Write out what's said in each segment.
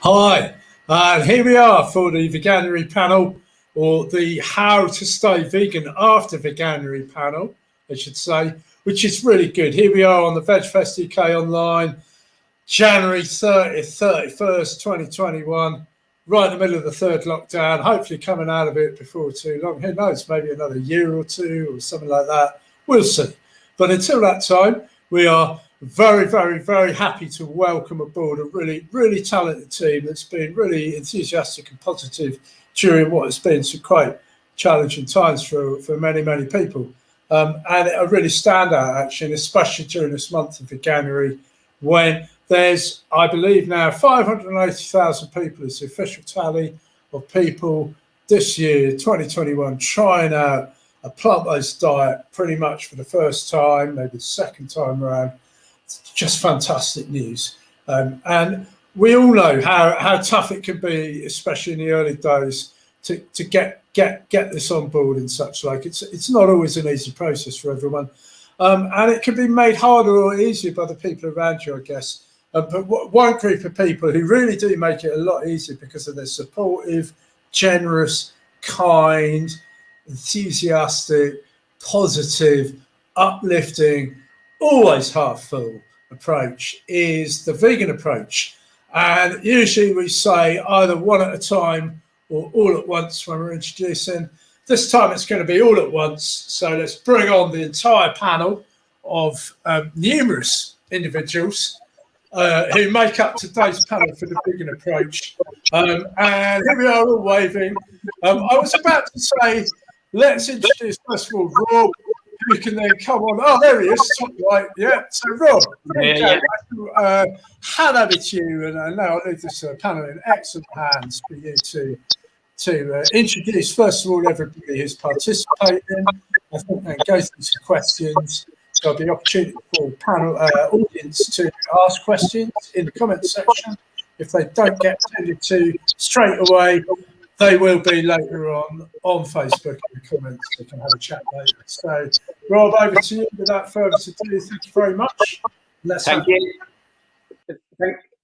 Hi, and here we are for the Veganuary panel, or the How to Stay Vegan After Veganuary panel, I should say, which is really good. Here we are on the VegFest UK online, January 30th, 31st, 2021, right in the middle of the third lockdown, hopefully coming out of it before too long. Who knows, maybe another year or two or something like that. We'll see. But until that time, we are very, very, very happy to welcome aboard a really, really talented team that's been really enthusiastic and positive during what has been some quite challenging times for many, many people. And a really standout, actually, especially during this month of Veganuary, when there's, I believe now, 580,000 people is the official tally of people this year, 2021, trying out a plant-based diet pretty much for the first time, maybe the second time around. It's just fantastic news. And we all know how tough it can be, especially in the early days, to get this on board and such like. It's not always an easy process for everyone. And it can be made harder or easier by the people around you, I guess. But one group of people who really do make it a lot easier because of their supportive, generous, kind, enthusiastic, positive, uplifting, always half full approach is the vegan approach. And usually we say either one at a time or all at once when we're introducing. This time it's going to be all at once. So let's bring on the entire panel of numerous individuals who make up today's panel for the vegan approach. And here we are all waving. I was about to say, let's introduce first of all Rob, who can then come on. Oh, there he is, top right. Yeah, so Rob, hand over to you. And I know I'll leave this panel in excellent hands for you to introduce, first of all, everybody who's participating. I think then go through some questions. There'll be opportunity for panel audience to ask questions in the comments section. If they don't get attended to straight away, they will be later on Facebook in the comments. We can have a chat later. So, Rob, over to you. Without further ado, thank you very much. Thank you.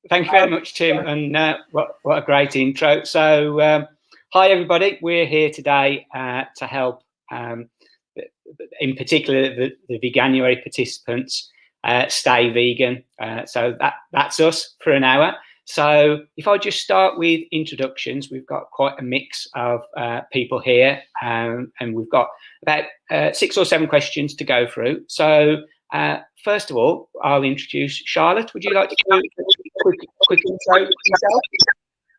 Thank you very much, Tim, and what a great intro. So, hi everybody. We're here today to help. In particular, the Veganuary participants stay vegan. So that's us for an hour. So if I just start with introductions, we've got quite a mix of people here, and we've got about 6 or 7 questions to go through. So first of all, I'll introduce Charlotte. Would you like to do a quick intro yourself?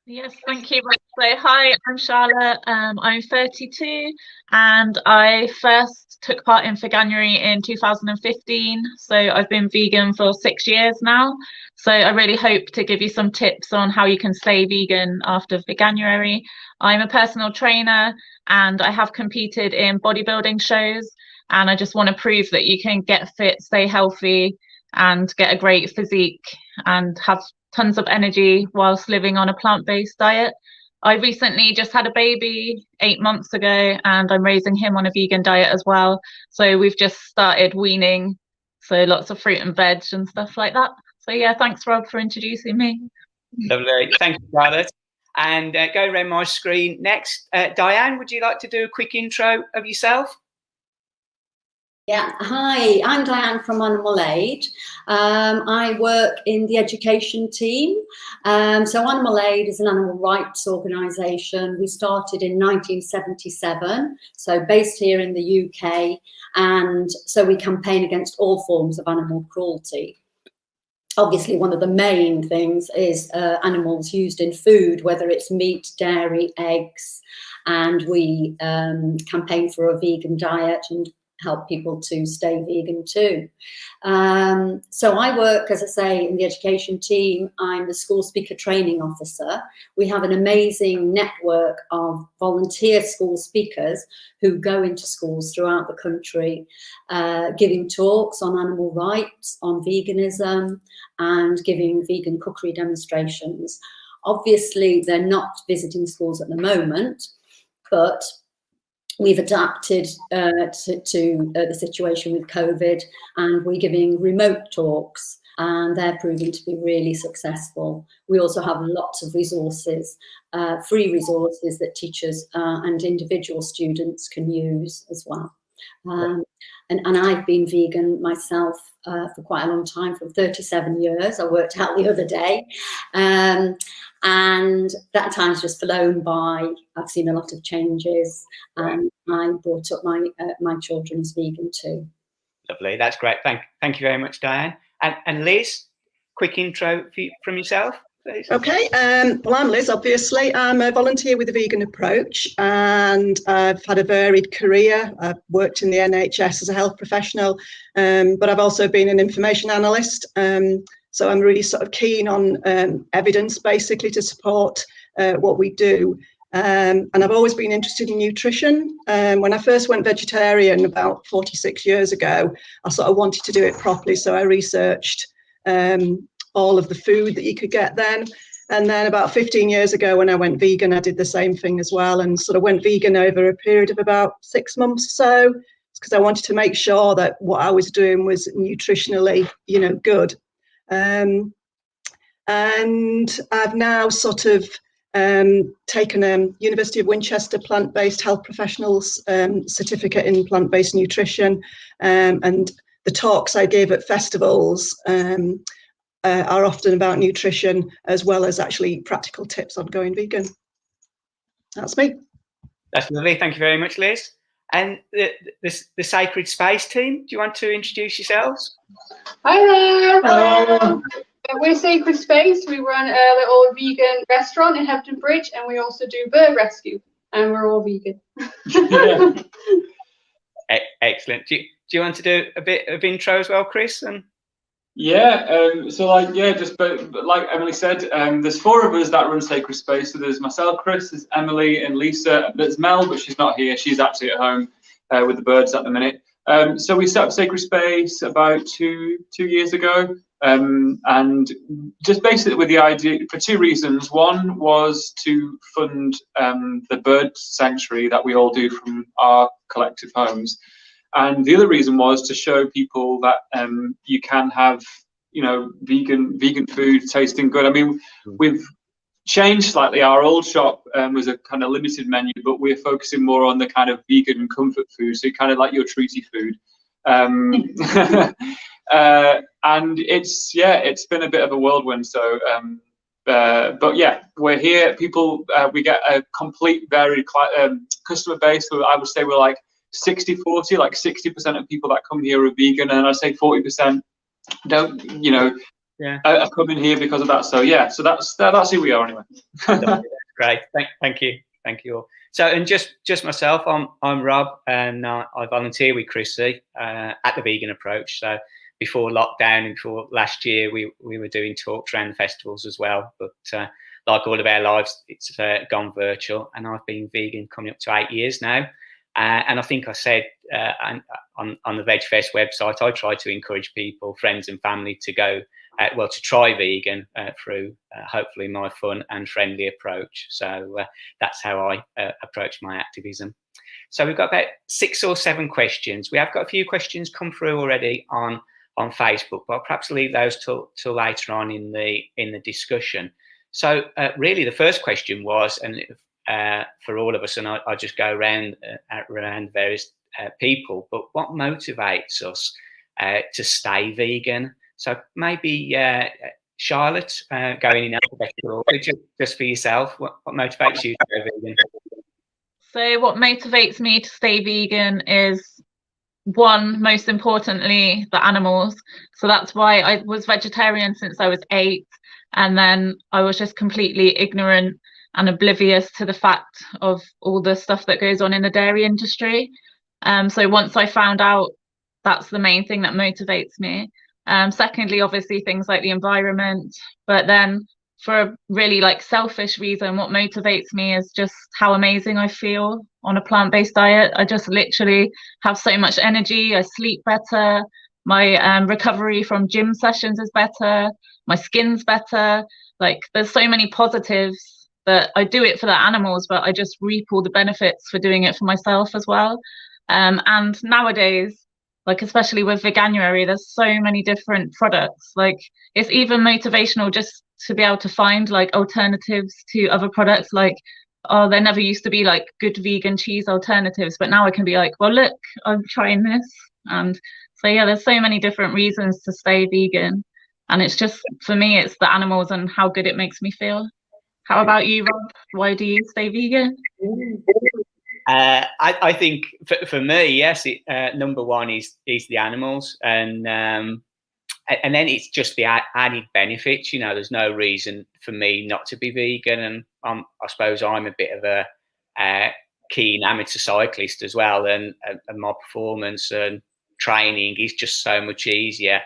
Yes, thank you. So, hi, I'm Charlotte. I'm 32, and I first took part in Veganuary in 2015. So I've been vegan for 6 years now. So I really hope to give you some tips on how you can stay vegan after Veganuary. I'm a personal trainer, and I have competed in bodybuilding shows. And I just want to prove that you can get fit, stay healthy, and get a great physique and have tons of energy whilst living on a plant-based diet. I recently just had a baby 8 months ago, and I'm raising him on a vegan diet as well. So we've just started weaning, so lots of fruit and veg and stuff like that. So yeah, thanks Rob for introducing me. Lovely, thank you, Charlotte. And go around my screen next. Diane, would you like to do a quick intro of yourself? Yeah, hi, I'm Diane from Animal Aid. I work in the education team. So Animal Aid is an animal rights organisation. We started in 1977, so based here in the UK. And so we campaign against all forms of animal cruelty. Obviously, one of the main things is animals used in food, whether it's meat, dairy, eggs. And we campaign for a vegan diet and help people to stay vegan too. So I work, as I say, in the education team. I'm the school speaker training officer. We have an amazing network of volunteer school speakers who go into schools throughout the country, giving talks on animal rights, on veganism, and giving vegan cookery demonstrations. Obviously, they're not visiting schools at the moment, but we've adapted to the situation with COVID, and we're giving remote talks and they're proving to be really successful. We also have lots of resources, free resources that teachers and individual students can use as well. And I've been vegan myself for quite a long time, for 37 years. I worked out the other day. And that time's just flown by. I've seen a lot of changes, and I brought up my children as vegan too. Lovely, that's great. Thank you very much, Diane. And Liz, quick intro from yourself, please. Okay, well, I'm Liz, obviously. I'm a volunteer with the Vegan Approach, and I've had a varied career. I've worked in the NHS as a health professional, but I've also been an information analyst. So I'm really sort of keen on evidence, basically, to support what we do. And I've always been interested in nutrition. When I first went vegetarian about 46 years ago, I sort of wanted to do it properly. So I researched all of the food that you could get then. And then about 15 years ago, when I went vegan, I did the same thing as well, and sort of went vegan over a period of about 6 months or so, because I wanted to make sure that what I was doing was nutritionally, good. And I've now sort of taken a University of Winchester plant-based health professionals certificate in plant-based nutrition, and the talks I give at festivals are often about nutrition, as well as actually practical tips on going vegan. That's me. That's lovely. Thank you very much, Liz. And the Sacred Space team, do you want to introduce yourselves? Hi there. Hello. We're Sacred Space. We run a little vegan restaurant in Hebden Bridge, and we also do bird rescue, and we're all vegan. Excellent. Do you want to do a bit of intro as well, Chris? So like Emily said, there's 4 of us that run Sacred Space. So there's myself, Chris, there's Emily and Lisa. There's Mel, but she's not here. She's actually at home with the birds at the minute. So we set up Sacred Space about two years ago, and just basically with the idea for 2 reasons. One was to fund the bird sanctuary that we all do from our collective homes. And the other reason was to show people that you can have, vegan food tasting good. I mean, we've changed slightly. Our old shop was a kind of limited menu, but we're focusing more on the kind of vegan comfort food, so kind of like your treaty food. And it's been a bit of a whirlwind. So, but yeah, we're here. People, we get a complete varied customer base. So I would say we're like 60-40, like 60% of people that come here are vegan, and I'd say 40% don't, are coming here because of that. So yeah, so that's who we are anyway. Great, thank you all. So, and just myself, I'm Rob, and I volunteer with Chrissy at the Vegan Approach. So before lockdown and before last year, we were doing talks around the festivals as well. But like all of our lives, it's gone virtual, and I've been vegan coming up to 8 years now. And I think I said on the Veg Fest website, I try to encourage people, friends and family, to go, to try vegan through hopefully my fun and friendly approach. So that's how I approach my activism. So we've got about 6 or 7 questions. We have got a few questions come through already on Facebook, but I'll perhaps leave those till later on in the discussion. So really the first question was, and for all of us, and I just go around various people, but what motivates us to stay vegan? So maybe Charlotte, going in alphabetical order, just for yourself, what motivates you to go vegan? So what motivates me to stay vegan is, one, most importantly, the animals. So that's why I was vegetarian since I was 8, and then I was just completely ignorant and oblivious to the fact of all the stuff that goes on in the dairy industry. So once I found out, that's the main thing that motivates me. Secondly, obviously things like the environment, but then for a really selfish reason, what motivates me is just how amazing I feel on a plant-based diet. I just literally have so much energy. I sleep better. My recovery from gym sessions is better. My skin's better. There's so many positives that I do it for the animals, but I just reap all the benefits for doing it for myself as well. And nowadays, like especially with Veganuary, there's so many different products. Like it's even motivational just to be able to find like alternatives to other products. Like, oh, there never used to be like good vegan cheese alternatives, but now I can be like, well, look, I'm trying this. And so yeah, there's so many different reasons to stay vegan, and it's just, for me, it's the animals and how good it makes me feel. How about you, Rob? Why do you stay vegan? I think for me, yes, number one is the animals, and then it's just the added benefits. You know, there's no reason for me not to be vegan, and I suppose I'm a bit of a keen amateur cyclist as well, and my performance and training is just so much easier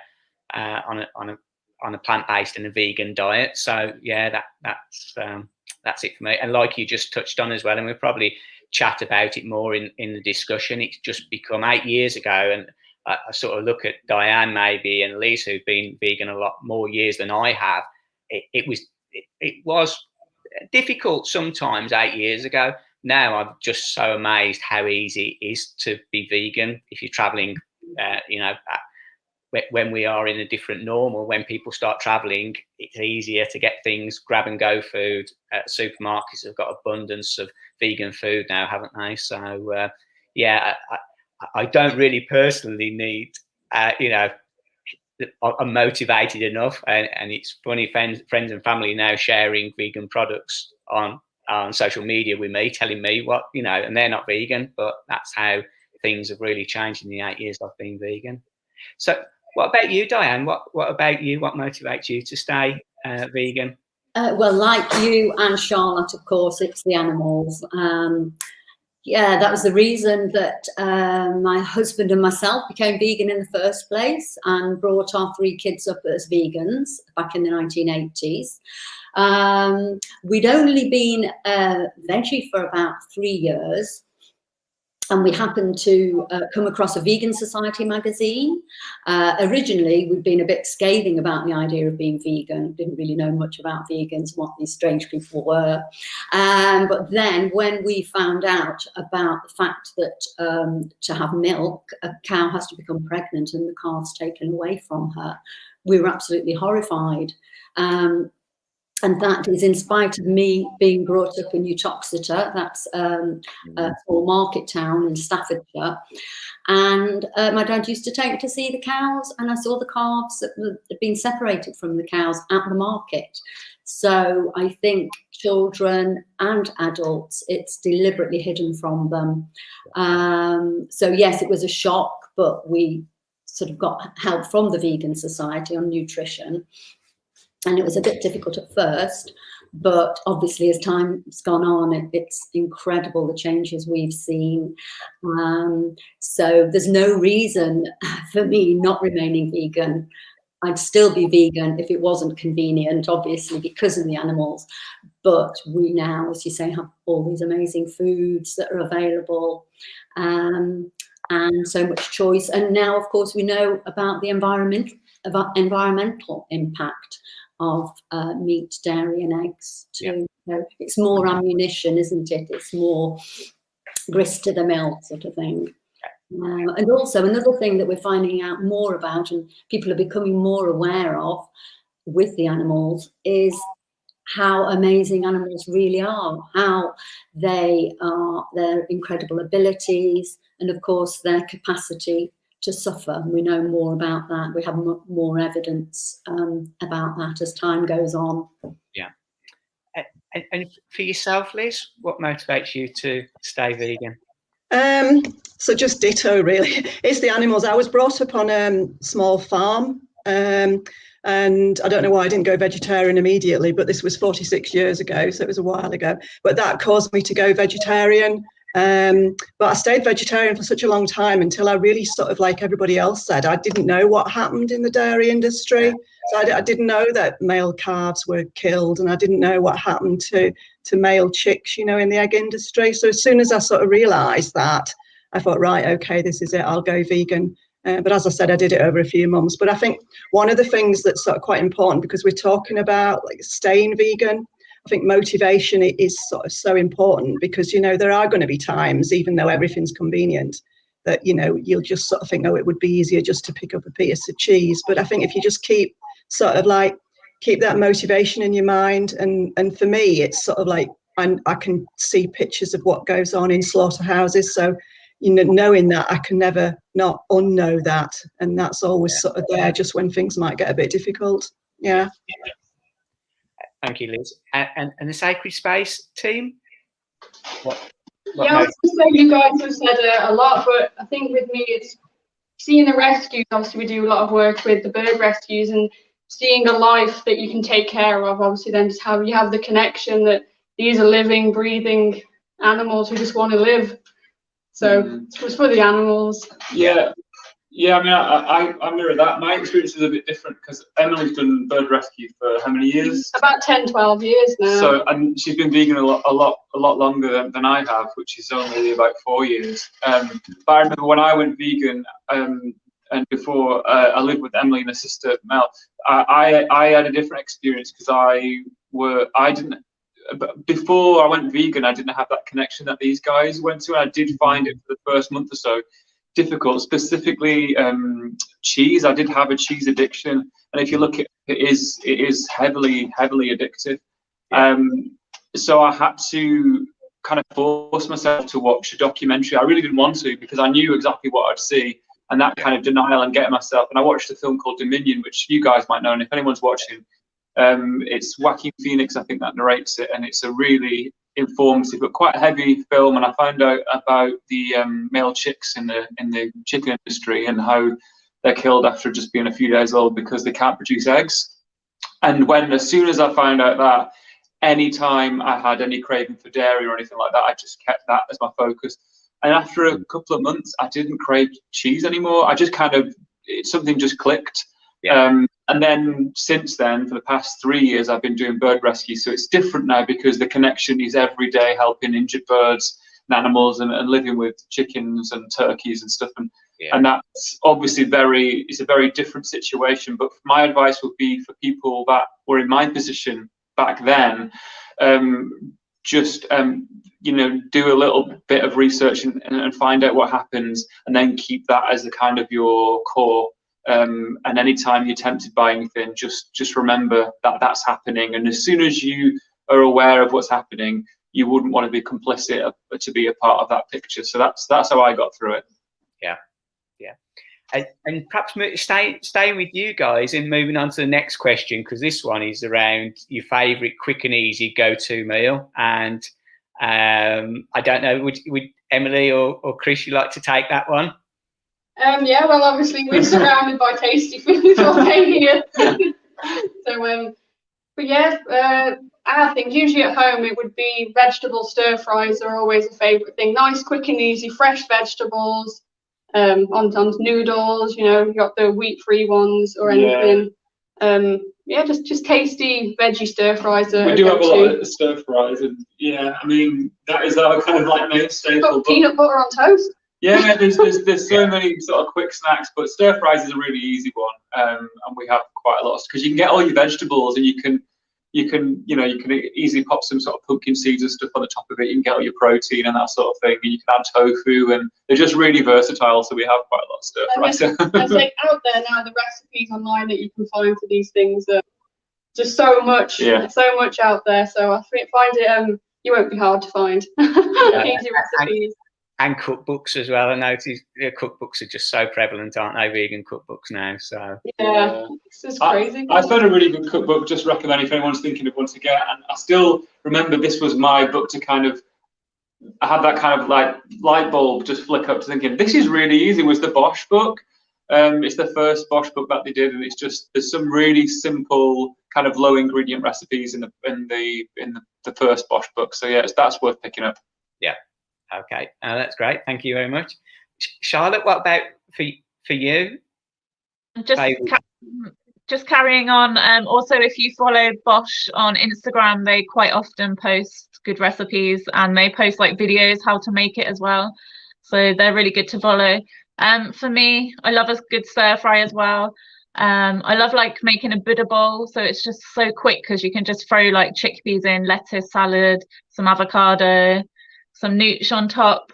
on a plant-based and a vegan diet. So yeah, that's it for me. And like you just touched on as well, and we'll probably chat about it more in the discussion. It's just become 8 years ago, and I sort of look at Diane maybe and Lisa, who've been vegan a lot more years than I have. It was difficult sometimes 8 years ago. Now I'm just so amazed how easy it is to be vegan if you're traveling. When we are in a different normal, when people start traveling, it's easier to get things grab and go food. Supermarkets have got abundance of vegan food now, haven't they? So yeah, I don't really personally need, I'm motivated enough, and it's funny, friends and family now sharing vegan products on social media with me, telling me what, and they're not vegan, but that's how things have really changed in the 8 years I've been vegan. So what about you, Diane? What about you? What motivates you to stay vegan? Well, like you and Charlotte, of course, it's the animals. Yeah, that was the reason that my husband and myself became vegan in the first place, and brought our 3 kids up as vegans back in the 1980s. We'd only been veggie for about 3 years, and we happened to come across a Vegan Society magazine. Originally, we'd been a bit scathing about the idea of being vegan, didn't really know much about vegans, what these strange people were. But then when we found out about the fact that to have milk, a cow has to become pregnant and the calf's taken away from her, we were absolutely horrified. And that is in spite of me being brought up in Uttoxeter, that's a small market town in Staffordshire. And my dad used to take me to see the cows, and I saw the calves that had been separated from the cows at the market. So I think children and adults, it's deliberately hidden from them. So yes, it was a shock, but we sort of got help from the Vegan Society on nutrition. And it was a bit difficult at first, but obviously as time's gone on, it's incredible the changes we've seen. So there's no reason for me not remaining vegan. I'd still be vegan if it wasn't convenient, obviously, because of the animals. But we now, as you say, have all these amazing foods that are available, and so much choice. And now, of course, we know about the environmental impact of meat, dairy and eggs too. Yeah. So it's more ammunition, isn't it? It's more grist to the mill sort of thing. And also another thing that we're finding out more about, and people are becoming more aware of with the animals, is how amazing animals really are, how they are, their incredible abilities, and of course their capacity to suffer. We know more about that. We have more evidence about that as time goes on. Yeah. And for yourself, Liz, what motivates you to stay vegan? So just ditto, really. It's the animals. I was brought up on a small farm, and I don't know why I didn't go vegetarian immediately, but this was 46 years ago, so it was a while ago. But that caused me to go vegetarian. But I stayed vegetarian for such a long time until I really sort of, like everybody else said, I didn't know what happened in the dairy industry. So I didn't know that male calves were killed, and I didn't know what happened to male chicks, in the egg industry. So as soon as I sort of realised that, I thought, right, okay, this is it, I'll go vegan. But as I said, I did it over a few months. But I think one of the things that's sort of quite important, because we're talking about like staying vegan, I think motivation is sort of so important, because, there are going to be times, even though everything's convenient, that, you know, you'll just sort of think, oh, it would be easier just to pick up a piece of cheese. But I think if you just keep sort of like, keep that motivation in your mind, and for me, it's sort of like, I can see pictures of what goes on in slaughterhouses. So, you know, knowing that, I can never not unknow that. And that's always sort of there just when things might get a bit difficult. Yeah. Thank you, Liz. And the Sacred Space team? What Yeah, I was going to say, you guys have said a lot, but I think with me, it's seeing the rescues. Obviously, we do a lot of work with the bird rescues, and seeing a life that you can take care of. Obviously, then just you have the connection that these are living, breathing animals who just want to live. So it's for the animals. Yeah. Yeah, I mean, I mirror that. My experience is a bit different because Emily's done bird rescue for how many years? About 10, 12 years now. So, and she's been vegan a lot longer than I have, which is only about 4 years. But I remember when I went vegan, and before I lived with Emily and her sister Mel, I had a different experience because before I went vegan, I didn't have that connection that these guys went to. And I did find it for the first month or so difficult, specifically cheese. I did have a cheese addiction, and if you look at it, it is heavily addictive. So I had to kind of force myself to watch a documentary. I really didn't want to because I knew exactly what I'd see, and that kind of denial and getting myself. And I watched a film called Dominion, which you guys might know, and if anyone's watching, it's Joaquin Phoenix, I think, that narrates it, and it's a really informative but quite heavy film. And I found out about the male chicks in the chicken industry and how they're killed after just being a few days old because they can't produce eggs. And as soon as I found out that, anytime I had any craving for dairy or anything like that, I just kept that as my focus. And after a couple of months, I didn't crave cheese anymore. I just something just clicked. And then since then, for the past 3 years, I've been doing bird rescue. So it's different now because the connection is every day helping injured birds and animals and living with chickens and turkeys and stuff. And that's obviously it's a very different situation. But my advice would be for people that were in my position back then, you know, do a little bit of research and find out what happens, and then keep that as the kind of your core. And anytime you're tempted by anything, just remember that that's happening. And as soon as you are aware of what's happening, you wouldn't want to be complicit to be a part of that picture. So that's how I got through it. And perhaps staying with you guys and moving on to the next question, because this one is around your favourite quick and easy go-to meal. And I don't know, would Emily or Chris, you like to take that one? Yeah, well, obviously we're surrounded by tasty food all day here. So, but yeah, I think usually at home it would be vegetable stir fries are always a favourite thing. Nice, quick and easy, fresh vegetables. On noodles, you know, you got the wheat-free ones or anything. Just tasty veggie stir fries. We do have a lot of stir fries, and I mean that is our kind of like main staple. Got peanut butter on toast. Yeah, there's so many sort of quick snacks, but stir fries is a really easy one, and we have quite a lot because you can get all your vegetables, and you can easily pop some sort of pumpkin seeds and stuff on the top of it. You can get all your protein and that sort of thing, and you can add tofu, and they're just really versatile. So we have quite a lot of stir fries. I think out there now, the recipes online that you can find for these things are just so much out there. So I find it you won't be hard to find. Easy recipes. And cookbooks as well. I noticed cookbooks are just so prevalent, aren't they? Vegan cookbooks now. So this is crazy. I found a really good cookbook. Just recommend if anyone's thinking of one to get. And I still remember this was my book to kind of. I had that kind of like light bulb just flick up to thinking this is really easy. It was the Bosch book. It's the first Bosch book that they did, and it's just there's some really simple kind of low ingredient recipes in the first Bosch book. So that's worth picking up. Yeah. Okay, that's great. Thank you very much. Charlotte, what about for you? Just carrying on. Also, if you follow Bosch on Instagram, they quite often post good recipes, and they post like videos how to make it as well. So they're really good to follow. For me, I love a good stir fry as well. I love like making a Buddha bowl, so it's just so quick because you can just throw like chickpeas in, lettuce, salad, some avocado. some nooch on top.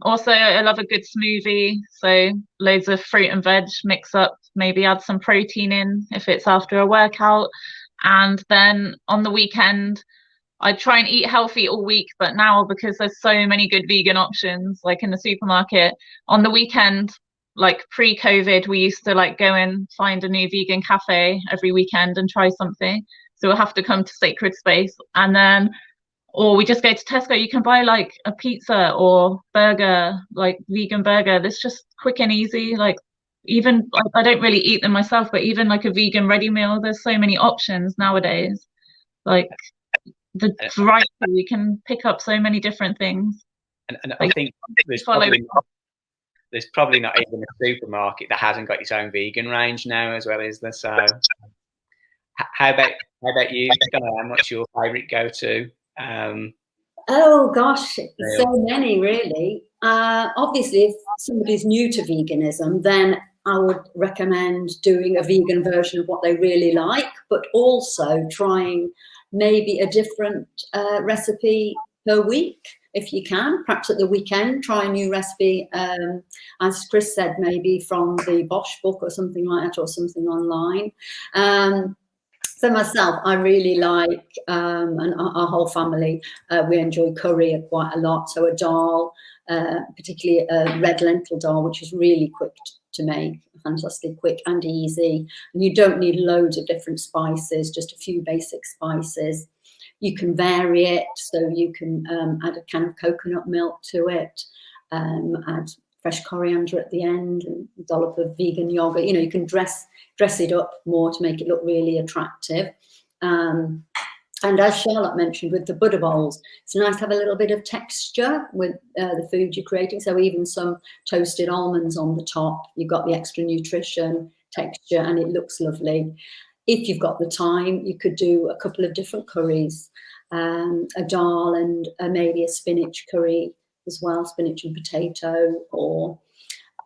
Also, I love a good smoothie, so loads of fruit and veg mix up, maybe add some protein in if it's after a workout. And then on the weekend, I try and eat healthy all week, but now because there's so many good vegan options, like in the supermarket, on the weekend, like pre-COVID, we used to like go and find a new vegan cafe every weekend and try something. So we'll have to come to Sacred Space, and then, or we just go to Tesco. You can buy like a pizza or burger, like vegan burger. That's just quick and easy. Like, even I don't really eat them myself, but even like a vegan ready meal, there's so many options nowadays. Like, the variety, you can pick up so many different things. And like, I think there's probably not even a supermarket that hasn't got its own vegan range now as well, is there? So how about you, Diane? What's your favourite go-to? Oh gosh, so many really. Obviously, if somebody's new to veganism, then I would recommend doing a vegan version of what they really like, but also trying maybe a different recipe per week if you can. Perhaps at the weekend, try a new recipe, as Chris said, maybe from the Bosch book or something like that, or something online. For myself, I really like, and our whole family, we enjoy curry quite a lot. So a dal, particularly a red lentil dal, which is really quick to make, fantastic quick and easy. And you don't need loads of different spices, just a few basic spices. You can vary it, so you can add a can of coconut milk to it, add fresh coriander at the end, and a dollop of vegan yogurt. You know, you can dress it up more to make it look really attractive. And as Charlotte mentioned, with the Buddha bowls, it's nice to have a little bit of texture with the food you're creating. So even some toasted almonds on the top, you've got the extra nutrition, texture, and it looks lovely. If you've got the time, you could do a couple of different curries, a dal and maybe a spinach curry as well, spinach and potato. Or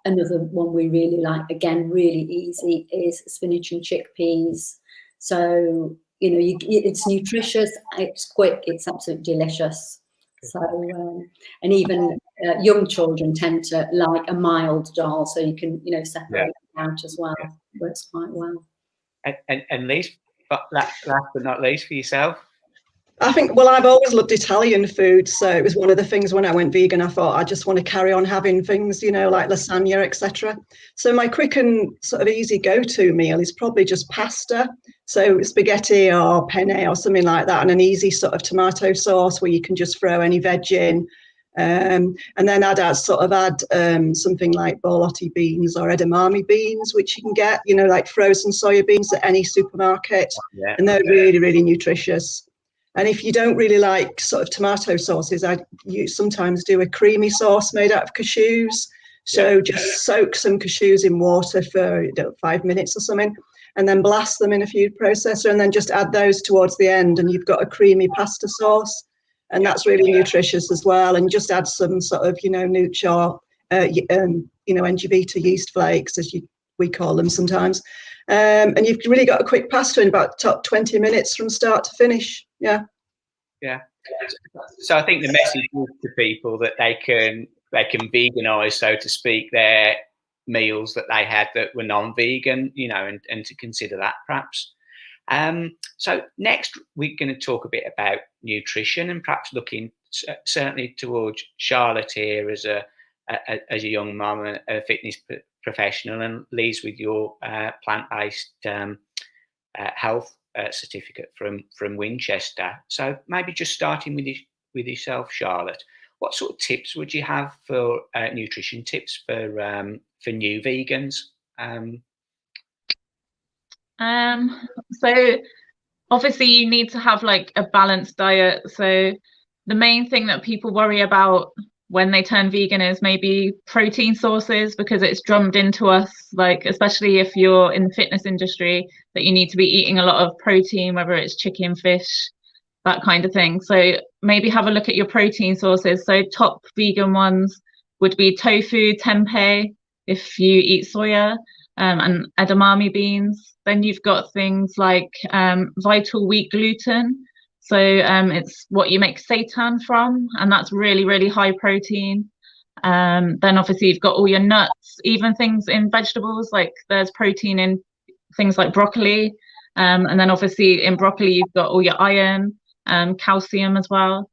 another one we really like, again, really easy, is spinach and chickpeas. So, you know, it's nutritious, it's quick, it's absolutely delicious. So, and even young children tend to like a mild dal, so you can, you know, separate it out as well. Works quite well. And last but not least, for yourself? I think, well, I've always loved Italian food, so it was one of the things when I went vegan, I thought I just want to carry on having things, you know, like lasagna, etc. So my quick and sort of easy go-to meal is probably just pasta, so spaghetti or penne or something like that, and an easy sort of tomato sauce where you can just throw any veg in. And then I'd add something like borlotti beans or edamame beans, which you can get, you know, like frozen soya beans at any supermarket, and they're really, really nutritious. And if you don't really like sort of tomato sauces, you sometimes do a creamy sauce made out of cashews. So just soak some cashews in water for 5 minutes or something, and then blast them in a food processor, and then just add those towards the end, and you've got a creamy pasta sauce. And that's really nutritious as well. And just add some sort of, you know, nooch or, you know, Engevita yeast flakes, as we call them sometimes. And you've really got a quick pasta in about top 20 minutes from start to finish. Yeah. So I think the message is to people that they can veganise, so to speak, their meals that they had that were non-vegan, you know, and to consider that perhaps. So next we're going to talk a bit about nutrition, and perhaps looking certainly towards Charlotte here as a young mum and a fitness professional, and Liz with your plant-based health certificate from Winchester. So maybe just starting with yourself, Charlotte, what sort of tips would you have for nutrition tips for new vegans? So obviously you need to have like a balanced diet. So the main thing that people worry about when they turn vegan is maybe protein sources, because it's drummed into us, like especially if you're in the fitness industry, that you need to be eating a lot of protein, whether it's chicken, fish, that kind of thing. So maybe have a look at your protein sources. So top vegan ones would be tofu, tempeh, if you eat soya, and edamame beans. Then you've got things like vital wheat gluten. So it's what you make seitan from, and that's really, really high protein. Then obviously you've got all your nuts, even things in vegetables, like there's protein in things like broccoli. And then obviously in broccoli, you've got all your iron, calcium as well.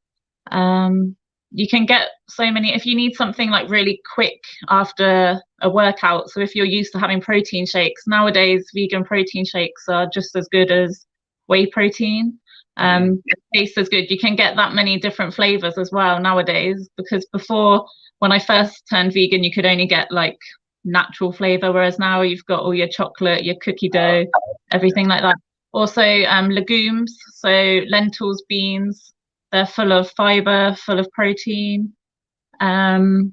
You can get so many, if you need something like really quick after a workout. So if you're used to having protein shakes, nowadays vegan protein shakes are just as good as whey protein. It tastes as good. You can get that many different flavors as well nowadays, because before, when I first turned vegan, you could only get like natural flavor, whereas now you've got all your chocolate, your cookie dough, everything like that. Also legumes, so lentils, beans, they're full of fiber, full of protein. So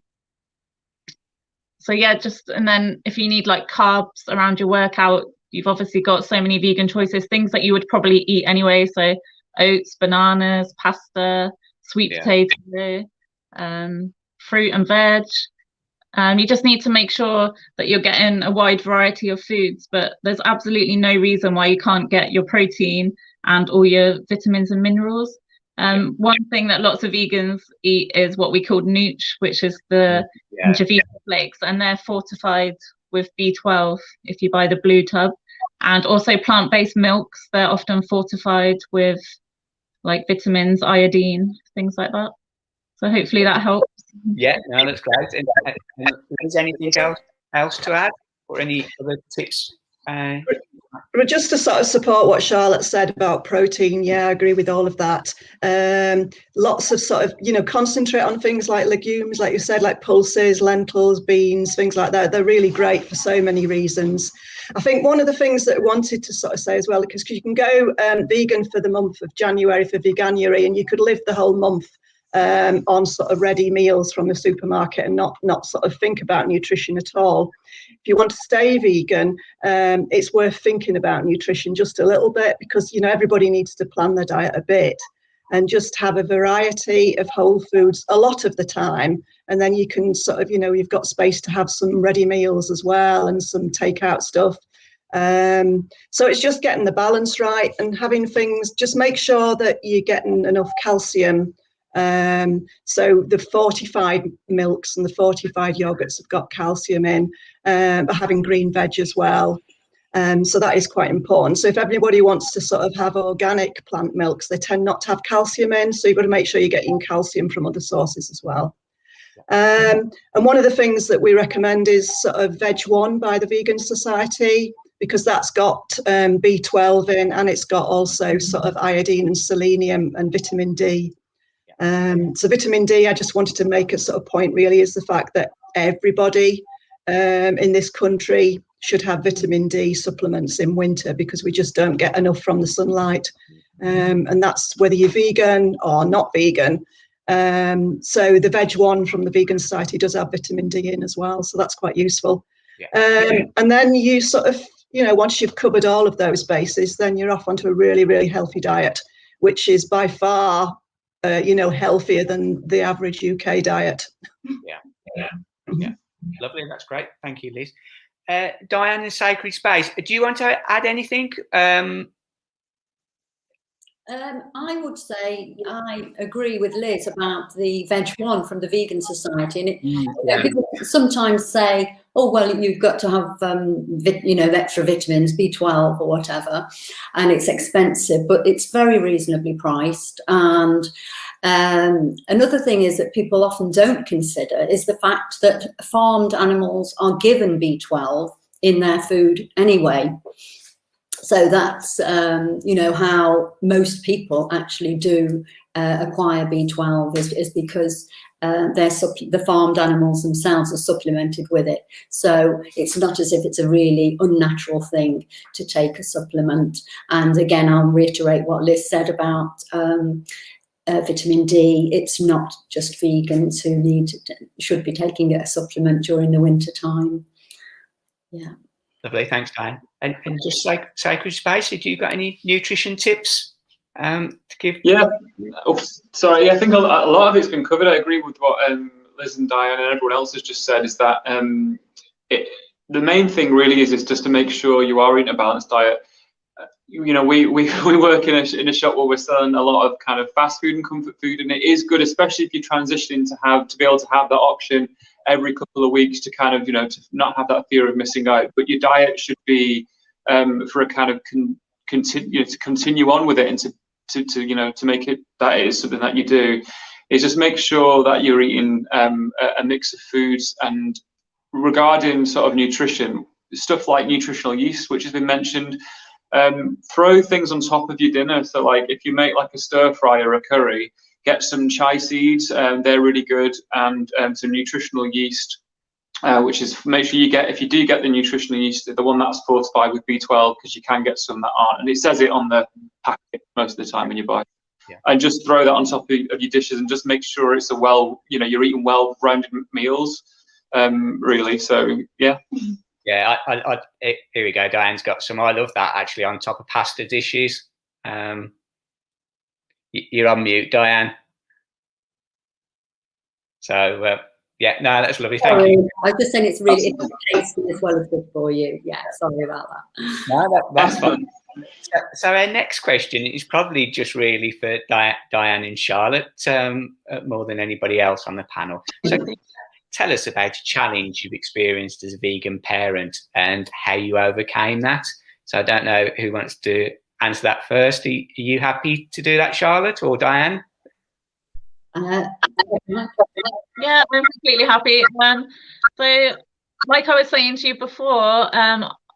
yeah, and then if you need like carbs around your workout, you've obviously got so many vegan choices, things that you would probably eat anyway. So oats, bananas, pasta, sweet potato, fruit and veg. You just need to make sure that you're getting a wide variety of foods, but there's absolutely no reason why you can't get your protein and all your vitamins and minerals. One thing that lots of vegans eat is what we call nooch, which is the Javita flakes, and they're fortified with B12 if you buy the blue tub. And also plant-based milks, they're often fortified with like vitamins, iodine, things like that. So hopefully that helps. Yeah, no, that's great. And is anything else to add, or any other tips? But just to sort of support what Charlotte said about protein, yeah, I agree with all of that. Lots of sort of, concentrate on things like legumes, like you said, like pulses, lentils, beans, things like that. They're really great for so many reasons. I think one of the things that I wanted to sort of say as well, because you can go vegan for the month of January for Veganuary, and you could live the whole month on sort of ready meals from the supermarket and not sort of think about nutrition at all. If you want to stay vegan, it's worth thinking about nutrition just a little bit, because everybody needs to plan their diet a bit and just have a variety of whole foods a lot of the time, and then you can sort of you've got space to have some ready meals as well and some takeout stuff. So it's just getting the balance right and having things, just make sure that you're getting enough calcium. So the fortified milks and the fortified yogurts have got calcium in, but having green veg as well. So that is quite important. So if everybody wants to sort of have organic plant milks, they tend not to have calcium in. So you've got to make sure you're getting calcium from other sources as well. And one of the things that we recommend is sort of Veg 1 by the Vegan Society, because that's got B12 in, and it's got also sort of iodine and selenium and vitamin D. So vitamin D, I just wanted to make a sort of point really, is the fact that everybody in this country should have vitamin D supplements in winter, because we just don't get enough from the sunlight. And that's whether you're vegan or not vegan. So the Veg 1 from the Vegan Society does have vitamin D in as well. So that's quite useful. And then you sort of, once you've covered all of those bases, then you're off onto a really, really healthy diet, which is by far healthier than the average UK diet. Yeah. Lovely. That's great. Thank you, Liz. Diane in Sacred Space, do you want to add anything? I would say I agree with Liz about the Veg 1 from the Vegan Society, and people sometimes say, oh well, you've got to have extra vitamins, B12 or whatever, and it's expensive, but it's very reasonably priced. And another thing is that people often don't consider is the fact that farmed animals are given B12 in their food anyway. So that's, how most people actually do acquire B12 is because the farmed animals themselves are supplemented with it. So it's not as if it's a really unnatural thing to take a supplement. And again, I'll reiterate what Liz said about vitamin D. It's not just vegans who should be taking a supplement during the winter time. Yeah. Lovely, thanks, Diane. And just like Sacred Space, have you got any nutrition tips to give? Yeah. I think a lot of it's been covered. I agree with what Liz and Diane and everyone else has just said. Is that the main thing really is just to make sure you are eating a balanced diet. you know, we work in a shop where we're selling a lot of kind of fast food and comfort food, and it is good, especially if you're transitioning to be able to have that option every couple of weeks to kind of, you know, to not have that fear of missing out. But your diet should be for a kind of continue on with it, and to you know, to make it that it is something that you do, is just make sure that you're eating a mix of foods. And regarding sort of nutrition, stuff like nutritional yeast, which has been mentioned, throw things on top of your dinner. So like if you make like a stir fry or a curry, get some chai seeds, they're really good, and some nutritional yeast, which is, make sure you get, if you do get the nutritional yeast, the one that's fortified with B12, because you can get some that aren't, and it says it on the packet most of the time when you buy it. Yeah. And just throw that on top of your dishes, and just make sure it's a well, you know, you're eating well-rounded meals, really. So yeah. Yeah, here we go. Diane's got some. I love that, actually, on top of pasta dishes. You're on mute, Diane. So yeah, no, that's lovely. Thank you. I was just saying it's really tasty as well as good for you. Yeah, sorry about that. No, that's fine. So our next question is probably just really for Diane and Charlotte, more than anybody else on the panel. So can you tell us about a challenge you've experienced as a vegan parent and how you overcame that? So I don't know who wants to answer that first. Are you happy to do that, Charlotte or Diane? Yeah, I'm completely happy. So like I was saying to you before,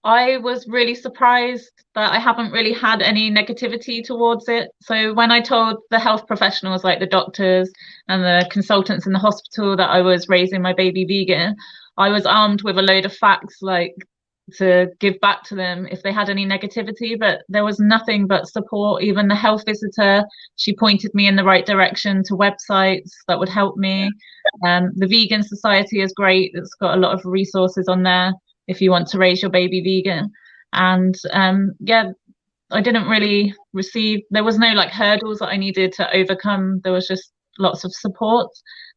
I was really surprised that I haven't really had any negativity towards it. So when I told the health professionals, like the doctors and the consultants in the hospital, that I was raising my baby vegan, I was armed with a load of facts, like, to give back to them if they had any negativity, but there was nothing but support. Even the health visitor, she pointed me in the right direction to websites that would help me. The Vegan Society is great. It's got a lot of resources on there if you want to raise your baby vegan. And yeah, I didn't really receive, there was no like hurdles that I needed to overcome. There was just lots of support,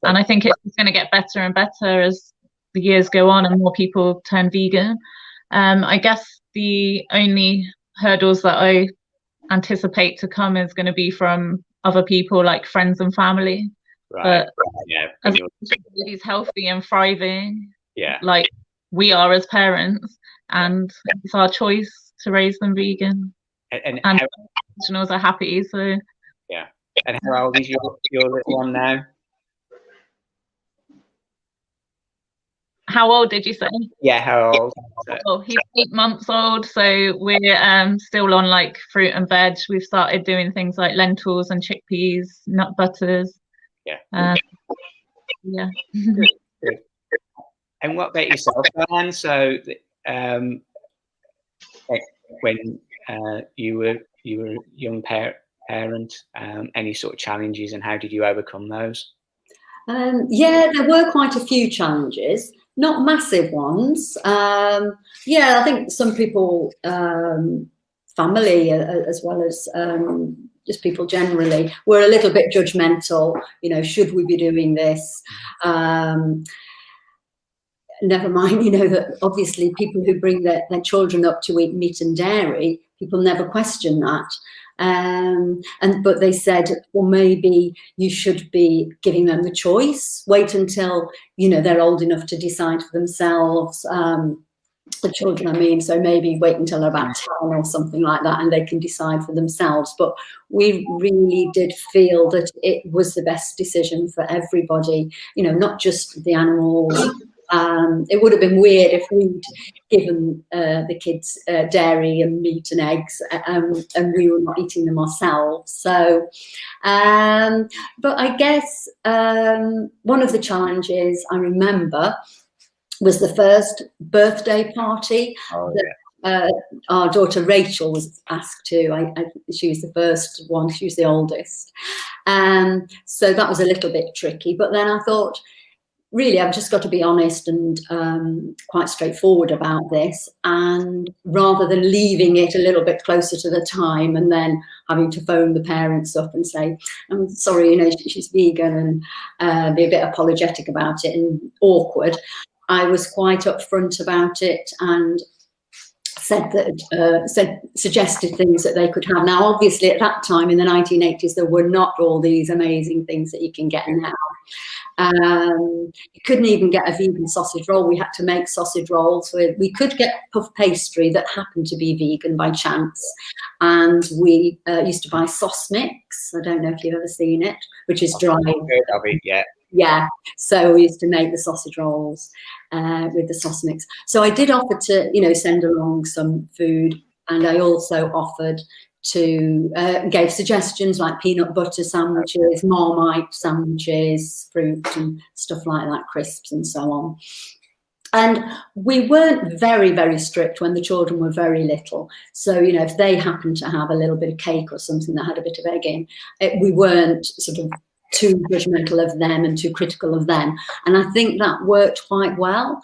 and I think it's going to get better and better as the years go on and more people turn vegan. I guess the only hurdles that I anticipate to come is going to be from other people, like friends and family. Right. But yeah, as he's healthy and thriving, yeah, like we are as parents, and it's our choice to raise them vegan. And professionals are happy. So yeah. And how old is your little one now? How old did you say? Yeah, how old? Well, he's 8 months old, so we're still on like fruit and veg. We've started doing things like lentils and chickpeas, nut butters. Yeah. Yeah. Good. And what about yourself, Diane? So, when you were a young parent, any sort of challenges, and how did you overcome those? Yeah, there were quite a few challenges, not massive ones. Yeah, I think some people, family as well as just people generally, were a little bit judgmental. You know, should we be doing this? Never mind, you know, that obviously people who bring their children up to eat meat and dairy, people never question that. But they said, well, maybe you should be giving them the choice. Wait until, you know, they're old enough to decide for themselves. The children, I mean, so maybe wait until they're about 10 or something like that, and they can decide for themselves. But we really did feel that it was the best decision for everybody, you know, not just the animals. It would have been weird if we'd given the kids dairy and meat and eggs, and we were not eating them ourselves. So, but I guess one of the challenges I remember was the first birthday party that our daughter Rachel was asked to. She was the first one, she was the oldest. So that was a little bit tricky, but then I thought, really, I've just got to be honest and quite straightforward about this, and rather than leaving it a little bit closer to the time and then having to phone the parents up and say, I'm sorry, you know, she's vegan, and be a bit apologetic about it and awkward, I was quite upfront about it and suggested things that they could have. Now, obviously, at that time in the 1980s, there were not all these amazing things that you can get now. You couldn't even get a vegan sausage roll. We had to make sausage rolls. We could get puff pastry that happened to be vegan by chance, and we used to buy sauce mix. I don't know if you've ever seen it, which is dry. Yeah, so we used to make the sausage rolls with the sauce mix. So I did offer to, you know, send along some food, and I also offered to gave suggestions like peanut butter sandwiches, Marmite sandwiches, fruit and stuff like that, crisps and so on. And we weren't very, very strict when the children were very little. So, you know, if they happened to have a little bit of cake or something that had a bit of egg in, we weren't sort of too judgmental of them and too critical of them. And I think that worked quite well,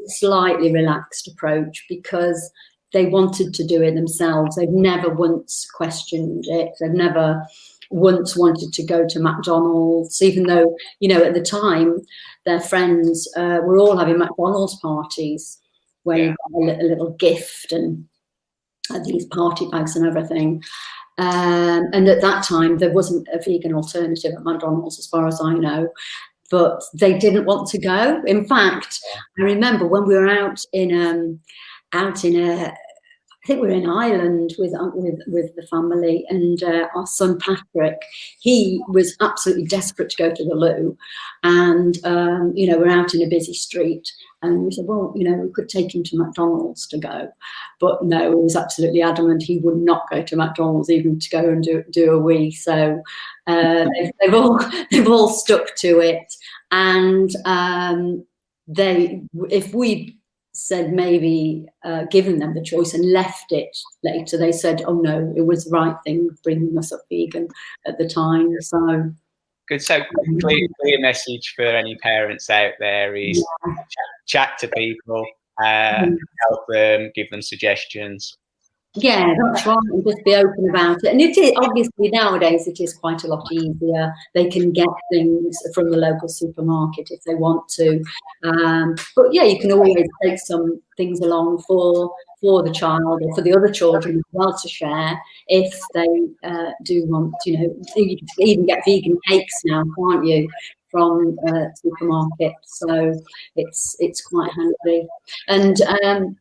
slightly relaxed approach, because they wanted to do it themselves. They've never once questioned it. They've never once wanted to go to McDonald's, even though, you know, at the time, their friends were all having McDonald's parties where you got a little gift and these party bags and everything. And at that time, there wasn't a vegan alternative at McDonald's, as far as I know. But they didn't want to go. In fact, I remember when we were out in I think we were in Ireland with the family, and our son Patrick, he was absolutely desperate to go to the loo, and you know, we're out in a busy street, and we said, well, you know, we could take him to McDonald's to go, but no, he was absolutely adamant he would not go to McDonald's even to go and do a wee. So they've all stuck to it, and if we said maybe given them the choice and left it later, they said, oh no, it was the right thing bringing us up vegan at the time. So good. So clear message for any parents out there is chat to people, help them, give them suggestions. Yeah, that's right, and just be open about it. And it is obviously nowadays it is quite a lot easier. They can get things from the local supermarket if they want to. But yeah, you can always take some things along for the child or for the other children as well to share if they do want. You know, you can even get vegan cakes now, can't you, from supermarkets? So it's quite handy. And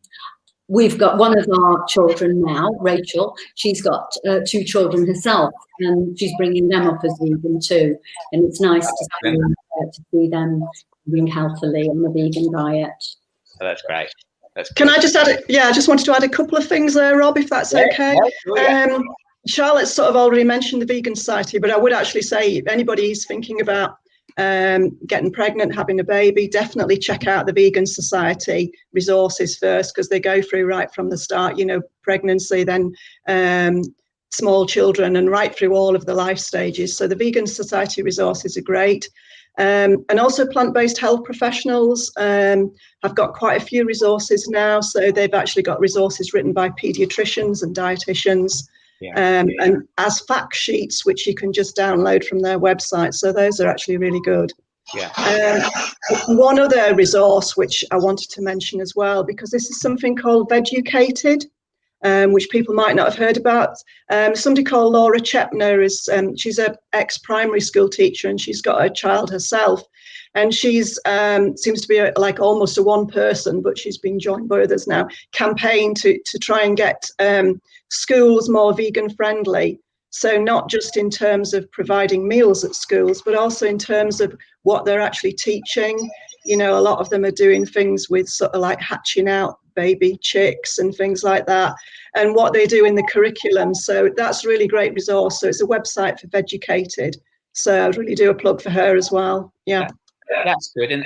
we've got one of our children now, Rachel. She's got 2 children herself, and she's bringing them up as vegan too. And it's nice to see them living healthily on the vegan diet. Oh, that's great. Can I just add? I just wanted to add a couple of things there, Rob, if that's okay. Charlotte's sort of already mentioned the Vegan Society, but I would actually say if anybody's thinking about getting pregnant, having a baby, definitely check out the Vegan Society resources first, because they go through right from the start, you know, pregnancy, then small children, and right through all of the life stages. So the Vegan Society resources are great. And also plant-based health professionals have got quite a few resources now. So they've actually got resources written by paediatricians and dietitians. And as fact sheets, which you can just download from their website. So those are actually really good. One other resource which I wanted to mention as well, because this is something called Vegucated, which people might not have heard about. Somebody called Laura Chepner she's an ex-primary school teacher, and she's got a child herself. And she's seems to be like almost a one person, but she's been joined by others now, campaign to try and get schools more vegan friendly. So not just in terms of providing meals at schools, but also in terms of what they're actually teaching. You know, a lot of them are doing things with sort of like hatching out baby chicks and things like that, and what they do in the curriculum. So that's a really great resource. So it's a website for Vegucated. So I'd really do a plug for her as well. Yeah. That's good, and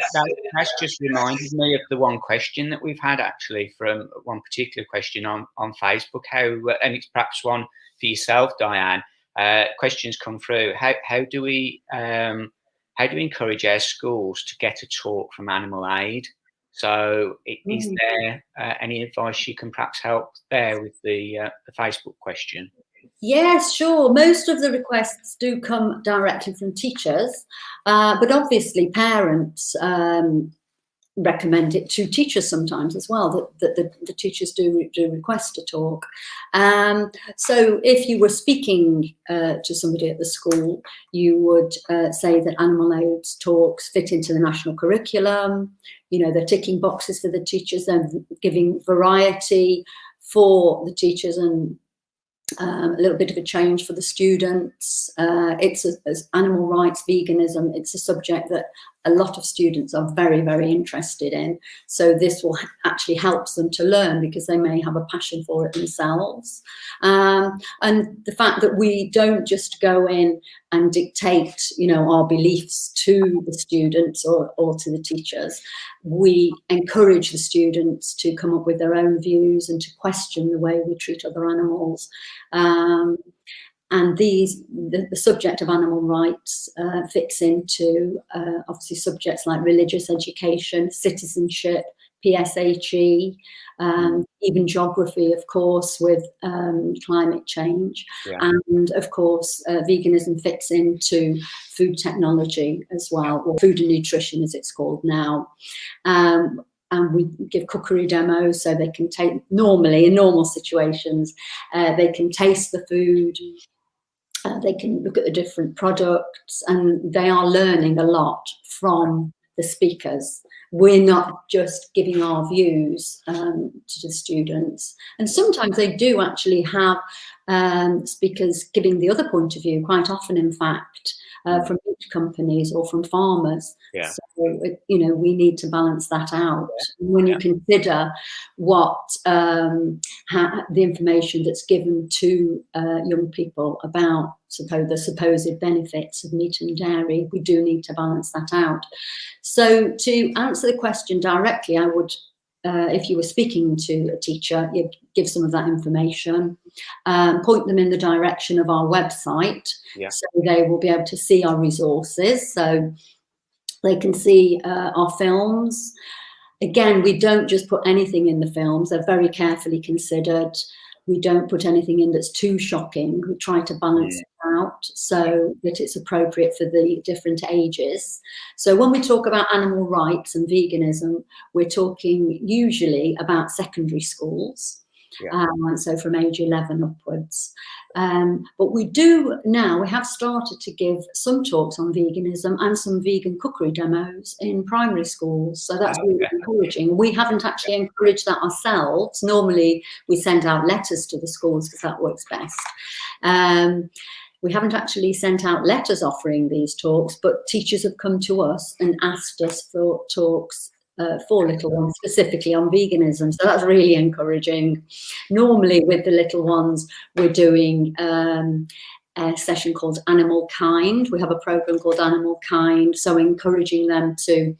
that's just reminded me of the one question that we've had actually from one particular question on Facebook. And it's perhaps one for yourself, Diane. Questions come through. How do we encourage our schools to get a talk from Animal Aid? So is there any advice you can perhaps help there with the Facebook question? Yes, sure. Most of the requests do come directly from teachers, but obviously parents recommend it to teachers sometimes as well, that the teachers do request a talk. So if you were speaking to somebody at the school, you would say that animal aid talks fit into the national curriculum. You know, they're ticking boxes for the teachers, they're giving variety for the teachers and a little bit of a change for the students. It's as animal rights, veganism, it's a subject that a lot of students are very, very interested in. So this will actually help them to learn, because they may have a passion for it themselves. And the fact that we don't just go in and dictate, you know, our beliefs to the students or to the teachers. We encourage the students to come up with their own views and to question the way we treat other animals. And the subject of animal rights fits into obviously subjects like religious education, citizenship, PSHE, even geography, of course, with climate change. Yeah. And of course, veganism fits into food technology as well, or food and nutrition as it's called now. And we give cookery demos, so they can take, normally in normal situations, they can taste the food. They can look at the different products, and they are learning a lot from the speakers. We're not just giving our views to the students. And sometimes they do actually have speakers giving the other point of view, quite often, in fact, from meat companies or from farmers. Yeah. So, you know, we need to balance that out. Yeah. When you consider what the information that's given to young people about the supposed benefits of meat and dairy, we do need to balance that out. So to answer the question directly, I would, if you were speaking to a teacher, you'd give some of that information, point them in the direction of our website. Yeah. So they will be able to see our resources, so they can see our films. Again, we don't just put anything in the films, they're very carefully considered. We don't put anything in that's too shocking. We try to balance it out so that it's appropriate for the different ages. So when we talk about animal rights and veganism, we're talking usually about secondary schools. Yeah. So from age 11 upwards. But we do now, we have started to give some talks on veganism and some vegan cookery demos in primary schools. So that's really encouraging. We haven't actually encouraged that ourselves. Normally we send out letters to the schools because that works best. We haven't actually sent out letters offering these talks, but teachers have come to us and asked us for talks for little ones, specifically on veganism. So that's really encouraging. Normally with the little ones, we're doing a session called Animal Kind. We have a program called Animal Kind, so encouraging them to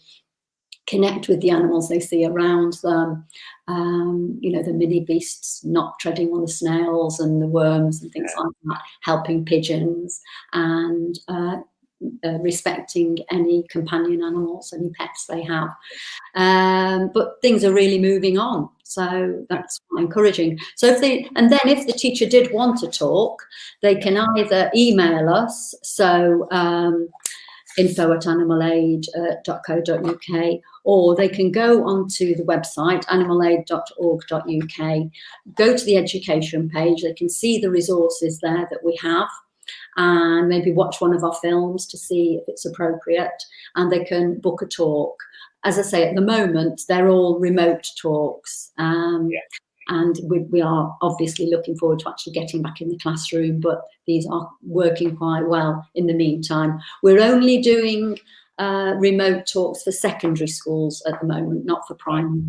connect with the animals they see around them. You know, the mini beasts not treading on the snails and the worms and things like that, helping pigeons, and respecting any companion animals, any pets they have. But things are really moving on, so that's encouraging. So if the teacher did want to talk, they can either email us, so info@animalaid.co.uk, or they can go onto the website animalaid.org.uk, go to the education page. They can see the resources there that we have, and maybe watch one of our films to see if it's appropriate, and they can book a talk. As I say, at the moment, they're all remote talks, and we are obviously looking forward to actually getting back in the classroom, but these are working quite well in the meantime. We're only doing remote talks for secondary schools at the moment, not for primary.